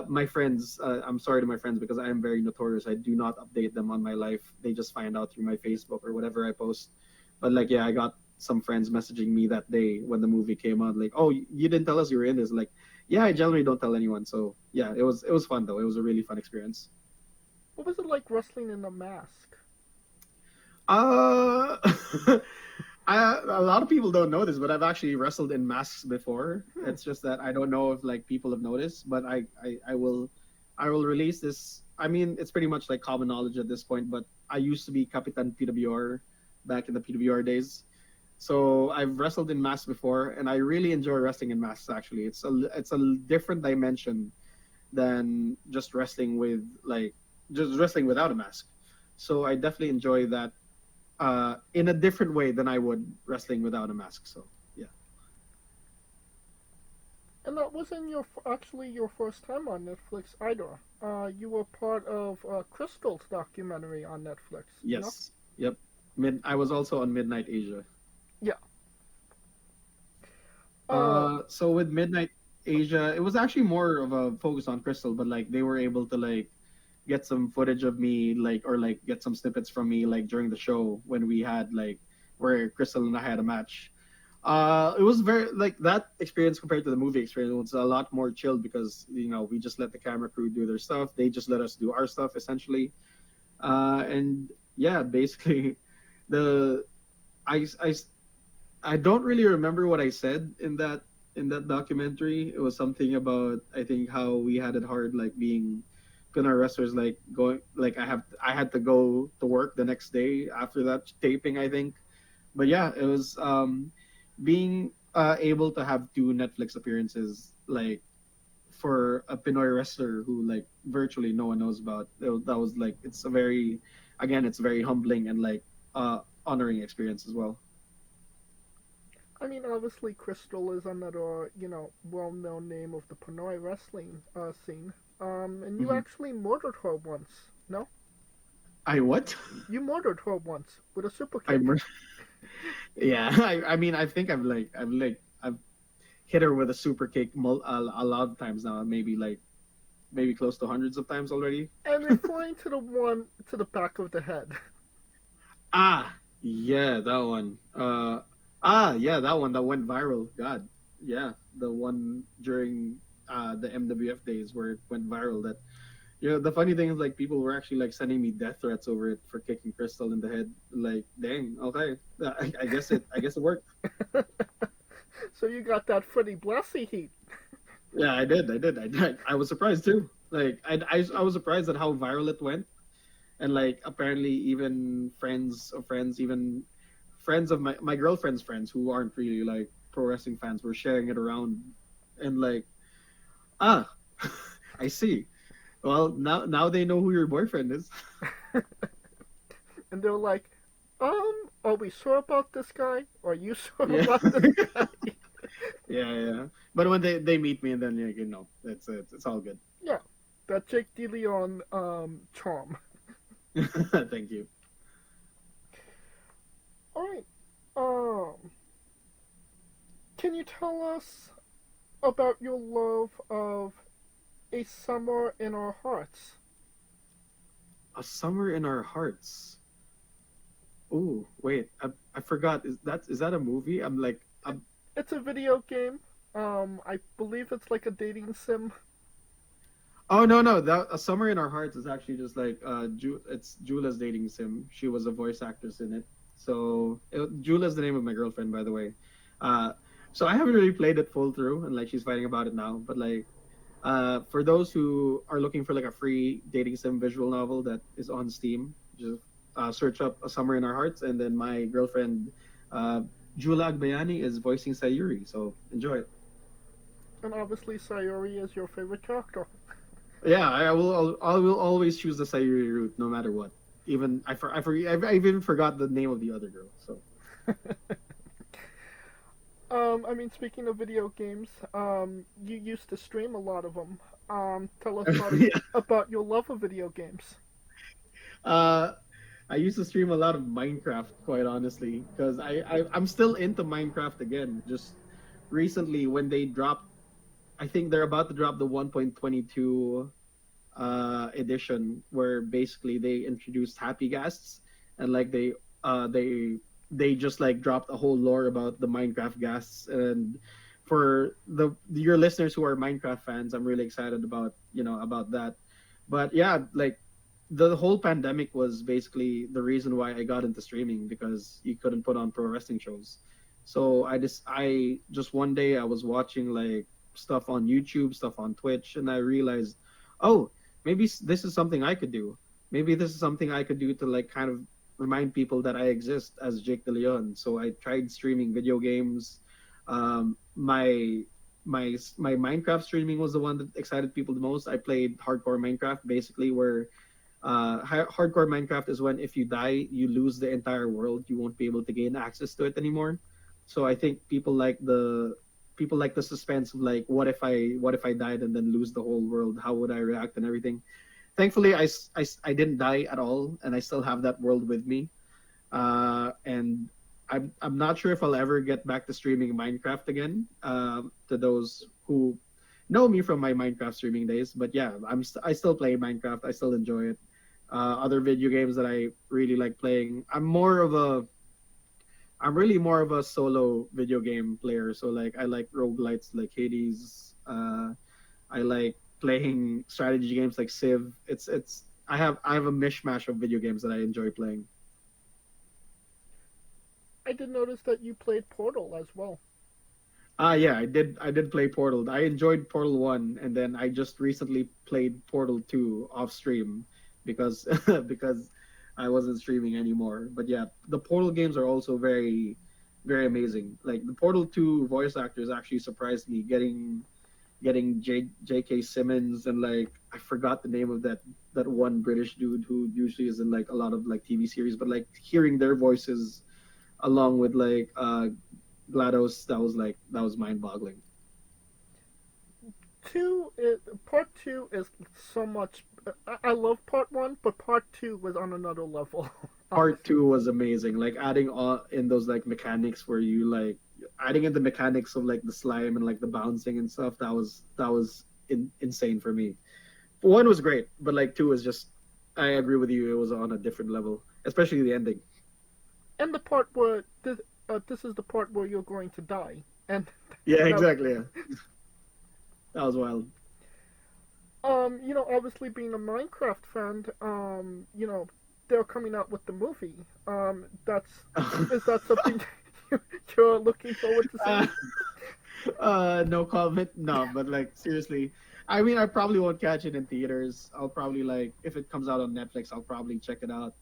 my friends, I'm sorry to my friends because I am very notorious. I do not update them on my life. They just find out through my Facebook or whatever I post. But like, yeah, I got some friends messaging me that day when the movie came out, like, oh, you didn't tell us you were in this. Like, yeah, I generally don't tell anyone. So yeah, it was fun though. It was a really fun experience. What was it like wrestling in a mask? A lot of people don't know this, but I've actually wrestled in masks before. It's just that I don't know if like people have noticed, but I will release this. I mean, it's pretty much like common knowledge at this point, but I used to be Kapitan PWR back in the PWR days. So I've wrestled in masks before, and I really enjoy wrestling in masks. Actually, it's a different dimension than just wrestling without a mask. So I definitely enjoy that in a different way than I would wrestling without a mask. So yeah. And that wasn't actually your first time on Netflix either. You were part of Crystal's documentary on Netflix. Yes. Yep. I was also on Midnight Asia. Yeah. So with Midnight Asia, it was actually more of a focus on Crystal, but like they were able to like get some footage of me, or get some snippets from me like during the show when we had like where Crystal and I had a match. It was very like that experience compared to the movie experience was a lot more chilled because we just let the camera crew do their stuff. They just let us do our stuff essentially, and yeah, basically, the I don't really remember what I said in that documentary. It was something about I think how we had it hard like being Pinoy wrestlers like going like I had to go to work the next day after that taping I think. But yeah, it was being able to have 2 Netflix appearances like for a Pinoy wrestler who like virtually no one knows about. That was like it's very humbling and like honoring experience as well. I mean, obviously, Crystal is another, well-known name of the Pinoy wrestling scene. And you actually murdered her once, no? I what? You murdered her once with a super kick. Yeah, I mean, I think I've hit her with a super kick a lot of times now, maybe close to hundreds of times already. And referring to the one to the back of the head. Yeah, that one. Yeah, that one that went viral. God, yeah, the one during the MWF days where it went viral. That the funny thing is like people were actually like sending me death threats over it for kicking Crystal in the head. Like, dang, okay, I guess it worked. So you got that Freddie Blassie heat. Yeah, I did. I was surprised too. Like, I was surprised at how viral it went, and like apparently even friends of friends, even friends of my girlfriend's friends who aren't really like pro wrestling fans were sharing it around, and like, I see. Well, now they know who your boyfriend is. And they're like, are we sure about this guy? Are you sure about this guy? Yeah. But when they meet me and then it's all good. Yeah, that Jake DeLeon charm. Thank you. All right. Can you tell us about your love of A Summer in Our Hearts? A Summer in Our Hearts. Oh, wait. I forgot. Is that a movie? It's a video game. I believe it's like a dating sim. Oh no, that A Summer in Our Hearts is actually just like it's Jula's dating sim. She was a voice actress in it. So Jula's the name of my girlfriend, by the way. So I haven't really played it full through, and like she's fighting about it now. But like, for those who are looking for like a free dating sim visual novel that is on Steam, just search up A Summer in Our Hearts, and then my girlfriend Jula Agbayani is voicing Sayuri. So enjoy it. And obviously Sayuri is your favorite character. Yeah, I will always choose the Sayuri route, no matter what. Even I even forgot the name of the other girl. So. I mean, speaking of video games, you used to stream a lot of them. Tell us about your love of video games. I used to stream a lot of Minecraft, quite honestly, because I'm still into Minecraft again. Just recently, when they dropped, I think they're about to drop the 1.22 edition, where basically they introduced happy ghasts, and like they just like dropped a whole lore about the Minecraft ghasts. And for your listeners who are Minecraft fans, I'm really excited about about that. But yeah, like the whole pandemic was basically the reason why I got into streaming, because you couldn't put on pro wrestling shows. So I just one day I was watching like stuff on YouTube, stuff on Twitch, and I realized, oh, maybe this is something I could do. Maybe this is something I could do to like kind of remind people that I exist as Jake DeLeon. So I tried streaming video games. My Minecraft streaming was the one that excited people the most. I played hardcore Minecraft, basically where Hardcore Minecraft is when if you die, you lose the entire world. You won't be able to gain access to it anymore. So I think people like the suspense of like, what if I died and then lose the whole world? How would I react and everything? Thankfully, I didn't die at all, and I still have that world with me. And I'm not sure if I'll ever get back to streaming Minecraft again. To those who know me from my Minecraft streaming days, but yeah, I still play Minecraft. I still enjoy it. Other video games that I really like playing. I'm really more of a solo video game player. So like I like roguelites like Hades. I like playing strategy games like Civ. I have a mishmash of video games that I enjoy playing. I did notice that you played Portal as well. Yeah, I did play Portal. I enjoyed Portal 1, and then I just recently played Portal 2 off stream because because I wasn't streaming anymore. But yeah, the Portal games are also very very amazing. Like the Portal 2 voice actors actually surprised me getting J.K. Simmons, and like I forgot the name of that one British dude who usually is in like a lot of like TV series, but like hearing their voices along with like GLaDOS, that was mind-boggling. Part 2 is so much. I love part 1, but part 2 was on another level. Part 2 was amazing. Like adding all in those like mechanics where you like adding in the mechanics of like the slime and like the bouncing and stuff. That was insane for me. 1 was great, but like 2 is just. I agree with you. It was on a different level, especially the ending. And the part where this is the part where you're going to die, and yeah, exactly. Yeah. That was wild. Obviously being a Minecraft fan, they're coming out with the movie. Is that something you're looking forward to seeing? No comment. No, but like seriously, I mean, I probably won't catch it in theaters. I'll probably like if it comes out on Netflix, I'll probably check it out.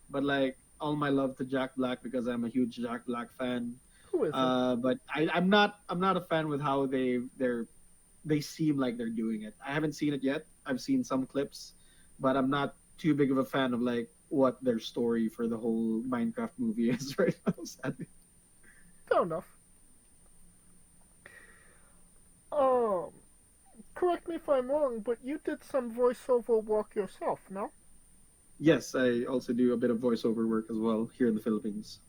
But like all my love to Jack Black because I'm a huge Jack Black fan. Who is it? But I'm not a fan with how they seem like they're doing it. I haven't seen it yet. I've seen some clips, but I'm not too big of a fan of like what their story for the whole Minecraft movie is right now. Sadly. Fair enough. Correct me if I'm wrong, but you did some voiceover work yourself, no? Yes, I also do a bit of voiceover work as well here in the Philippines.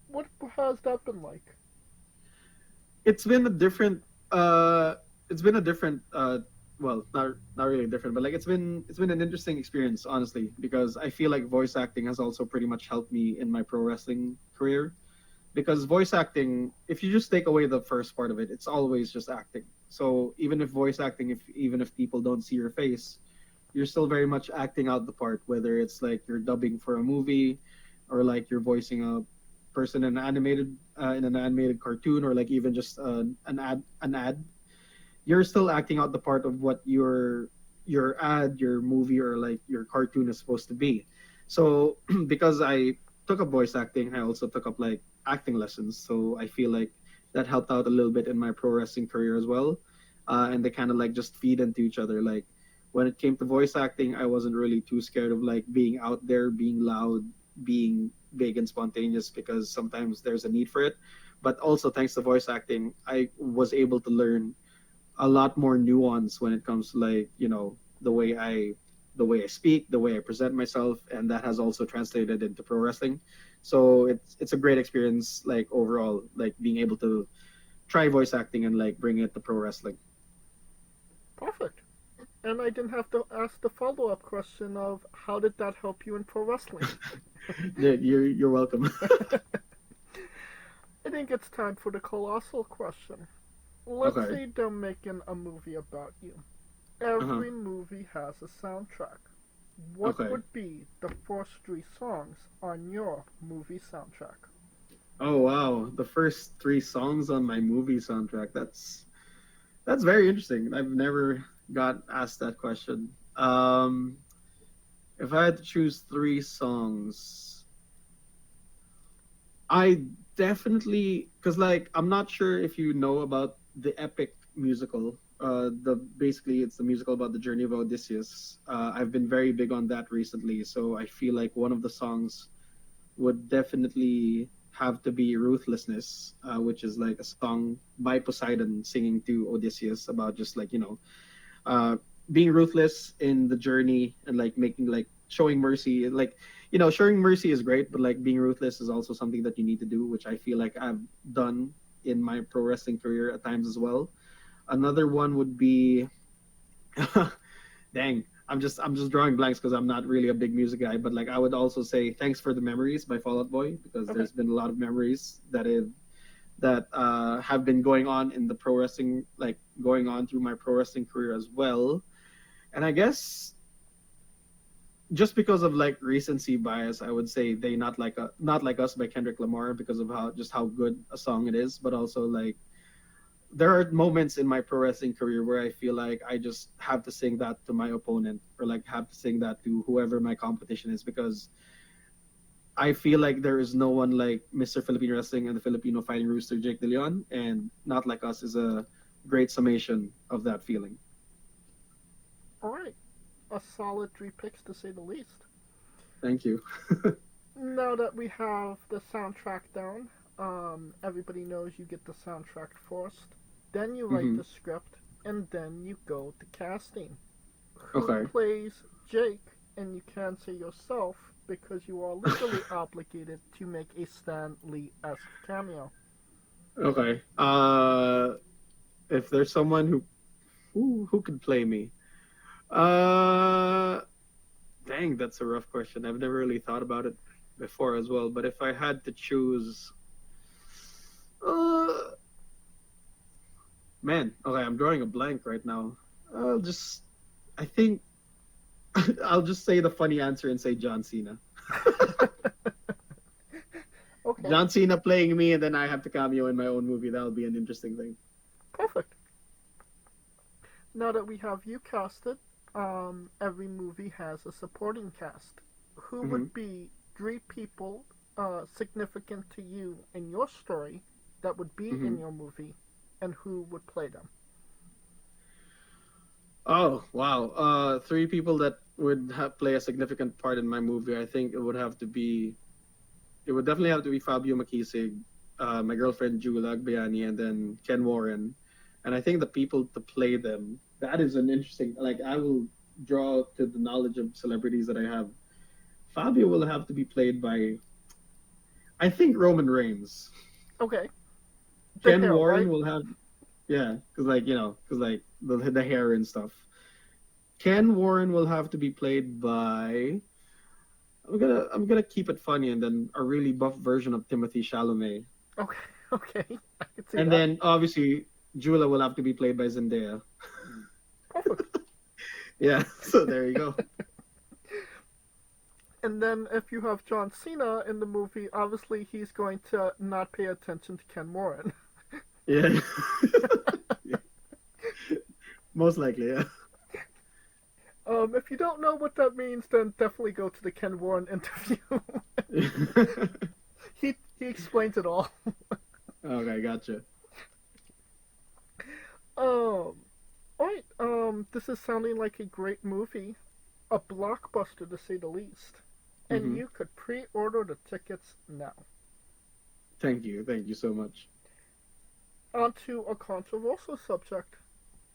What has that been like? It's been a different. Well, not really different, but like it's been an interesting experience, honestly, because I feel like voice acting has also pretty much helped me in my pro wrestling career. Because voice acting, if you just take away the first part of it, it's always just acting. So even if voice acting, even if people don't see your face, you're still very much acting out the part. Whether it's like you're dubbing for a movie, or like you're voicing a person in an animated cartoon, or like even just an ad. You're still acting out the part of what your ad, your movie, or like your cartoon is supposed to be. So because I took up voice acting, I also took up like acting lessons. So I feel like that helped out a little bit in my pro wrestling career as well. And they kind of like just feed into each other. Like when it came to voice acting, I wasn't really too scared of like being out there, being loud, being big and spontaneous because sometimes there's a need for it. But also thanks to voice acting, I was able to learn a lot more nuance when it comes to like the way I speak, the way I present myself, and that has also translated into pro wrestling. So it's a great experience, like overall, like being able to try voice acting and like bring it to pro wrestling. Perfect. And I didn't have to ask the follow-up question of how did that help you in pro wrestling? You're welcome. I think it's time for the colossal question. Let's Okay. say they're making a movie about you. Every movie has a soundtrack. What Okay. would be the first 3 songs on your movie soundtrack? Oh wow, the first 3 songs on my movie soundtrack. That's very interesting. I've never got asked that question. If I had to choose 3 songs, I definitely, because like I'm not sure if you know about the epic musical basically it's the musical about the journey of Odysseus. I've been very big on that recently, so I feel like one of the songs would definitely have to be Ruthlessness, which is like a song by Poseidon singing to Odysseus about just like, being ruthless in the journey and like making like showing mercy. Like, showing mercy is great, but like being ruthless is also something that you need to do, which I feel like I've done in my pro wrestling career at times as well. Another one would be dang, I'm just drawing blanks because I'm not really a big music guy, but like I would also say Thanks for the Memories by Fall Out Boy, because there's been a lot of memories that have been going on in the pro wrestling, like going on through my pro wrestling career as well. And I guess just because of like recency bias, I would say Not Like Us by Kendrick Lamar, because of how good a song it is, but also like there are moments in my pro wrestling career where I feel like I just have to sing that to my opponent, or like have to sing that to whoever my competition is, because I feel like there is no one like Mr. Philippine Wrestling and the Filipino Fighting Rooster Jake De Leon, and Not Like Us is a great summation of that feeling. All right, a solid 3 picks to say the least. Thank you. Now that we have the soundtrack down, everybody knows you get the soundtrack first, then you write the script, and then you go to casting. Who plays Jake? And you can't say yourself because you are legally obligated to make a Stan Lee-esque cameo. Okay. If there's someone who could play me, dang, that's a rough question. I've never really thought about it before as well. But if I had to choose, man, okay, I'm drawing a blank right now. I think I'll just say the funny answer and say John Cena. Okay. John Cena playing me, and then I have to cameo in my own movie. That'll be an interesting thing. Perfect. Now that we have you casted, every movie has a supporting cast. Who would be 3 people significant to you in your story that would be in your movie, and who would play them? Oh, wow. 3 people that would play a significant part in my movie. I think it would definitely have to be Fabio Makisig, my girlfriend Jula Agbayani, and then Ken Warren. And I think the people to play them, that is an interesting, like I will draw to the knowledge of celebrities that I have. Fabio will have to be played by, I think, Roman Reigns. Okay. Ken Warren will have, yeah, because the hair and stuff. Ken Warren will have to be played by, I'm gonna keep it funny, and then a really buff version of Timothy Chalamet. Okay. I can see And that. then obviously Jula will have to be played by Zendaya. Perfect. Yeah, so there you go. And then if you have John Cena in the movie, obviously he's going to not pay attention to Ken Warren. Yeah. Yeah. Most likely, yeah. If you don't know what that means, then definitely go to the Ken Warren interview. He explains it all. Okay, gotcha. Alright, this is sounding like a great movie. A blockbuster to say the least. And you could pre-order the tickets now. Thank you so much. On to a controversial subject.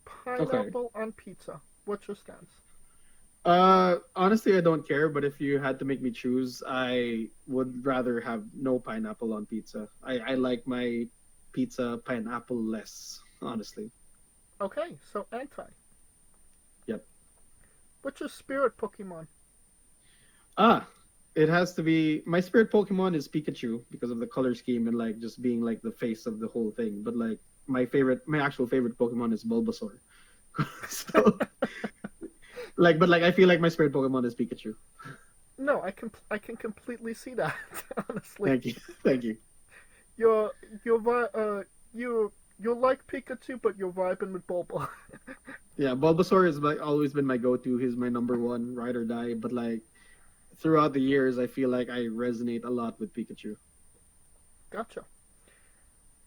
Pineapple on pizza. What's your stance? Honestly, I don't care, but if you had to make me choose, I would rather have no pineapple on pizza. I like my pizza pineapple less, honestly. Okay, so anti. Yep. What's your spirit Pokemon? It has to be, my spirit Pokemon is Pikachu because of the color scheme and like just being like the face of the whole thing. But like my actual favorite Pokemon is Bulbasaur. So but I feel like my spirit Pokemon is Pikachu. No, I can completely see that. Honestly. Thank you. You like Pikachu, but you're vibing with Bulba. Yeah, Bulbasaur has always been my go-to. He's my number one ride or die. But like throughout the years, I feel like I resonate a lot with Pikachu. Gotcha.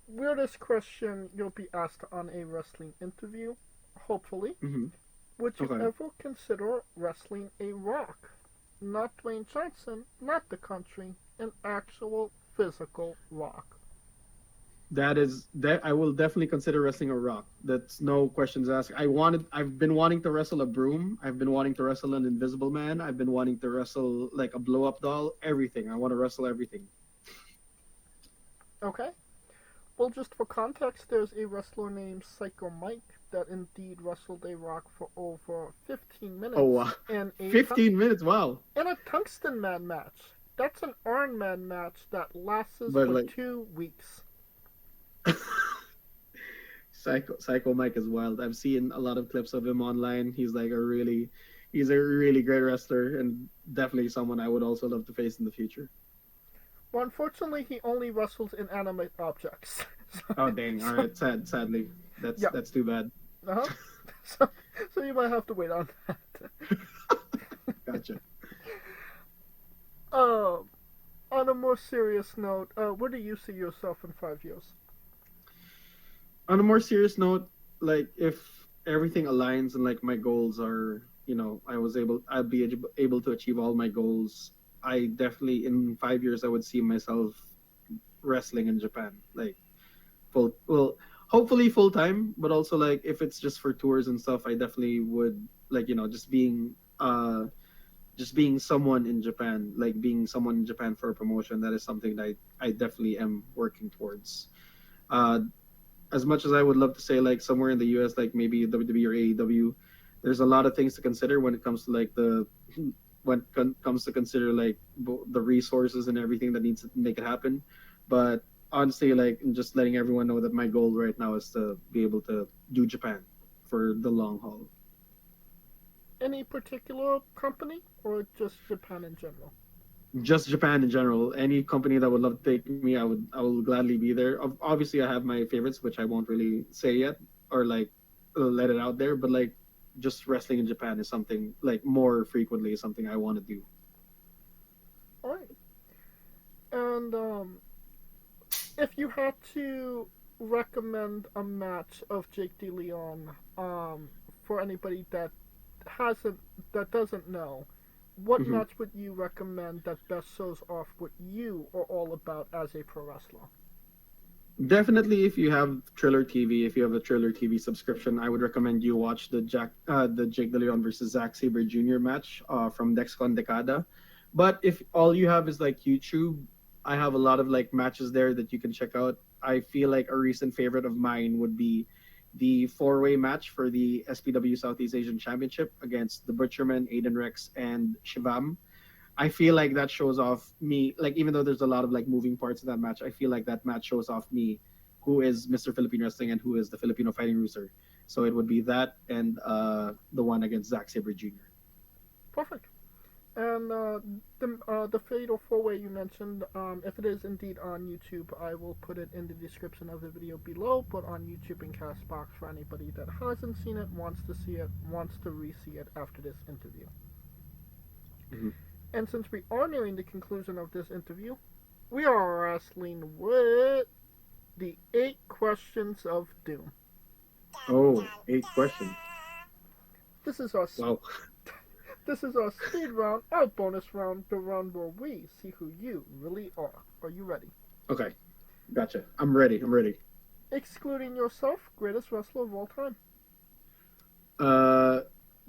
Weirdest question you'll be asked on a wrestling interview. hopefully, Mm-hmm. would you Okay. ever consider wrestling a Rock? Not Dwayne Johnson, not the country, an actual physical Rock. That I will definitely consider wrestling a Rock. That's no questions asked. I've been wanting to wrestle a broom. I've been wanting to wrestle an invisible man. I've been wanting to wrestle like a blow up doll. Everything. I want to wrestle everything. Okay? Well, just for context, there's a wrestler named Psycho Mike that indeed wrestled a Rock for over 15 minutes. Oh wow. In a 15 minutes. Wow. in a Tungsten Man match. That's an Iron Man match that lasts But, for like- 2 weeks. Psycho Mike is wild. I've seen a lot of clips of him online. He's a really great wrestler and definitely someone I would also love to face in the future. Well, unfortunately, he only wrestles inanimate objects. Oh dang! All right, sadly, that's too bad. Uh-huh. So you might have to wait on that. Gotcha. On a more serious note, where do you see yourself in 5 years? On a more serious note, like if everything aligns and like my goals are, I'll be able to achieve all my goals. I definitely in 5 years I would see myself wrestling in Japan, like hopefully full time, but also like if it's just for tours and stuff, I definitely would like just being someone in Japan, like being someone in Japan for a promotion. That is something that I definitely am working towards. As much as I would love to say like somewhere in the US, like maybe WWE or AEW, there's a lot of things to consider when it comes to like comes to consider like the resources and everything that needs to make it happen. But honestly, like just letting everyone know that my goal right now is to be able to do Japan for the long haul. Any particular company or just Japan in general? Just Japan in general. Any company that would love to take me, I will gladly be there. Obviously, I have my favorites, which I won't really say yet or like let it out there. But like, just wrestling in Japan is something like more frequently is something I want to do. All right. And if you had to recommend a match of Jake DeLeon, for anybody that doesn't know, what match would you recommend that best shows off what you are all about as a pro wrestler? Definitely, if you have Triller TV, if you have a Triller TV subscription, I would recommend you watch the Jake DeLeon versus Zack Sabre Jr. match from Dexcon Decada. But if all you have is like YouTube, I have a lot of like matches there that you can check out. I feel like a recent favorite of mine would be the four-way match for the SPW Southeast Asian Championship against the Butcherman, Aiden Rex, and Shivam. I feel like that shows off me, like even though there's a lot of like moving parts in that match, I feel like that match shows off me, who is Mr. Philippine Wrestling and who is the Filipino Fighting Rooster. So it would be that and the one against Zack Sabre Jr. Perfect. And the fatal four-way you mentioned, if it is indeed on YouTube, I will put it in the description of the video below, but on YouTube and Castbox for anybody that hasn't seen it, wants to see it, wants to re-see it after this interview. Mm-hmm. And since we are nearing the conclusion of this interview, we are wrestling with the 8 questions of doom. Oh, 8 questions. This is our This is our speed round, our bonus round, the round where we see who you really are. Are you ready? Okay, gotcha. I'm ready. Excluding yourself, greatest wrestler of all time.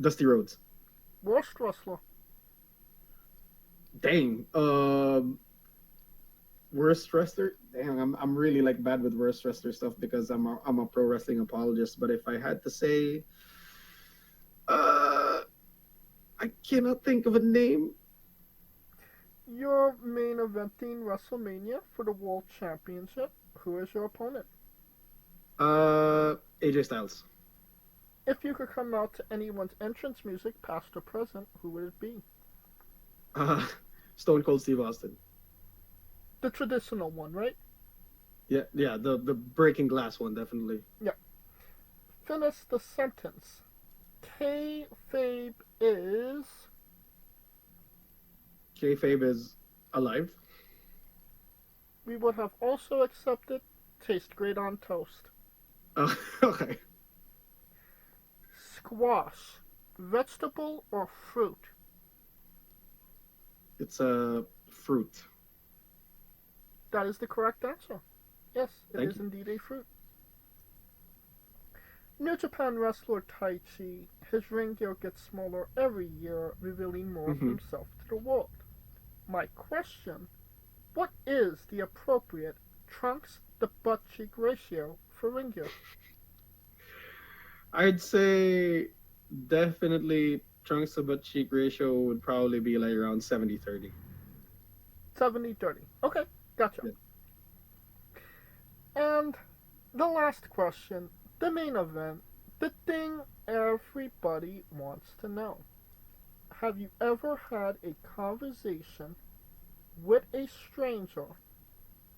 Dusty Rhodes. Worst wrestler. Dang. Worst wrestler. Damn, I'm really like bad with worst wrestler stuff because I'm a pro wrestling apologist. But if I had to say, I cannot think of a name. You're main eventing WrestleMania for the World Championship. Who is your opponent? AJ Styles. If you could come out to anyone's entrance music, past or present, who would it be? Stone Cold Steve Austin. The traditional one, right? Yeah, the breaking glass one, definitely. Yeah. Finish the sentence. Kayfabe is... Kayfabe is alive. We would have also accepted taste great on toast. Okay. squash vegetable or fruit? It's a fruit. That is the correct answer. Yes, it Thank is you. indeed a fruit. New Japan wrestler Taichi, his ring gear gets smaller every year, revealing more of himself to the world. My question, what is the appropriate trunks to butt cheek ratio for ring gear? I'd say definitely trunks to butt cheek ratio would probably be like around 70-30. 70-30. Okay, gotcha. Yeah. And the last question, the main event, the thing everybody wants to know. Have you ever had a conversation with a stranger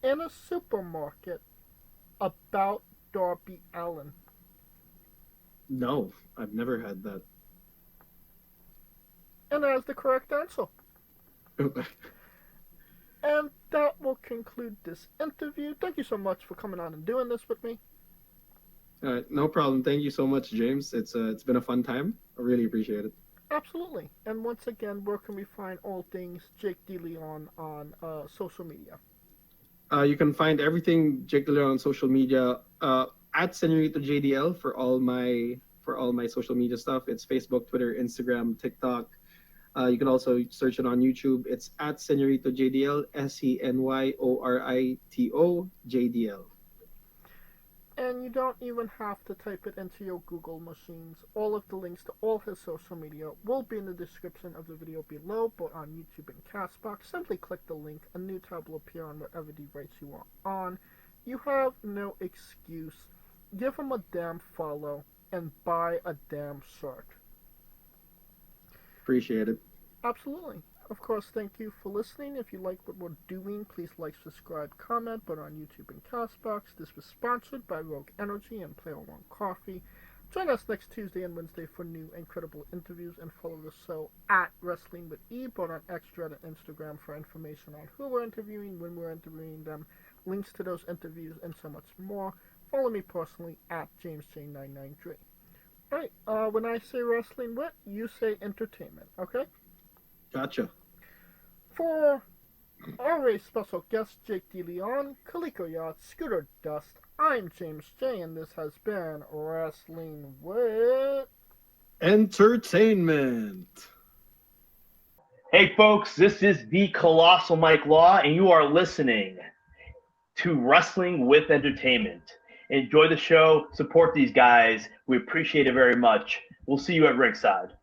in a supermarket about Darby Allin? No, I've never had that. And that is the correct answer. And that will conclude this interview. Thank you so much for coming on and doing this with me. All right, no problem. Thank you so much, James. It's been a fun time. I really appreciate it. Absolutely. And once again, where can we find all things Jake DeLeon on social media? You can find everything Jake DeLeon on social media at Senorito JDL for all my social media stuff. It's Facebook, Twitter, Instagram, TikTok. You can also search it on YouTube. It's at Senorito JDL, SENYORITO JDL. And you don't even have to type it into your Google machines. All of the links to all his social media will be in the description of the video below, both on YouTube and Castbox. Simply click the link. A new tab will appear on whatever device you are on. You have no excuse. Give him a damn follow and buy a damn shirt. Appreciate it. Absolutely. Of course, thank you for listening. If you like what we're doing, please like, subscribe, comment, but on YouTube and Castbox. This was sponsored by Rogue Energy and Player One Coffee. Join us next Tuesday and Wednesday for new incredible interviews, and follow the show at Wrestling with E, both on X, Thread, and Instagram for information on who we're interviewing, when we're interviewing them, links to those interviews, and so much more. Follow me personally at JamesJ993. Alright, when I say Wrestling With, you say entertainment, okay? Gotcha. For our very special guest, Jake DeLeon, Kaliko Yacht, Scooter Dust, I'm James J, and this has been Wrestling With Entertainment. Hey folks, this is the Colossal Mike Law, and you are listening to Wrestling with Entertainment. Enjoy the show, support these guys. We appreciate it very much. We'll see you at ringside.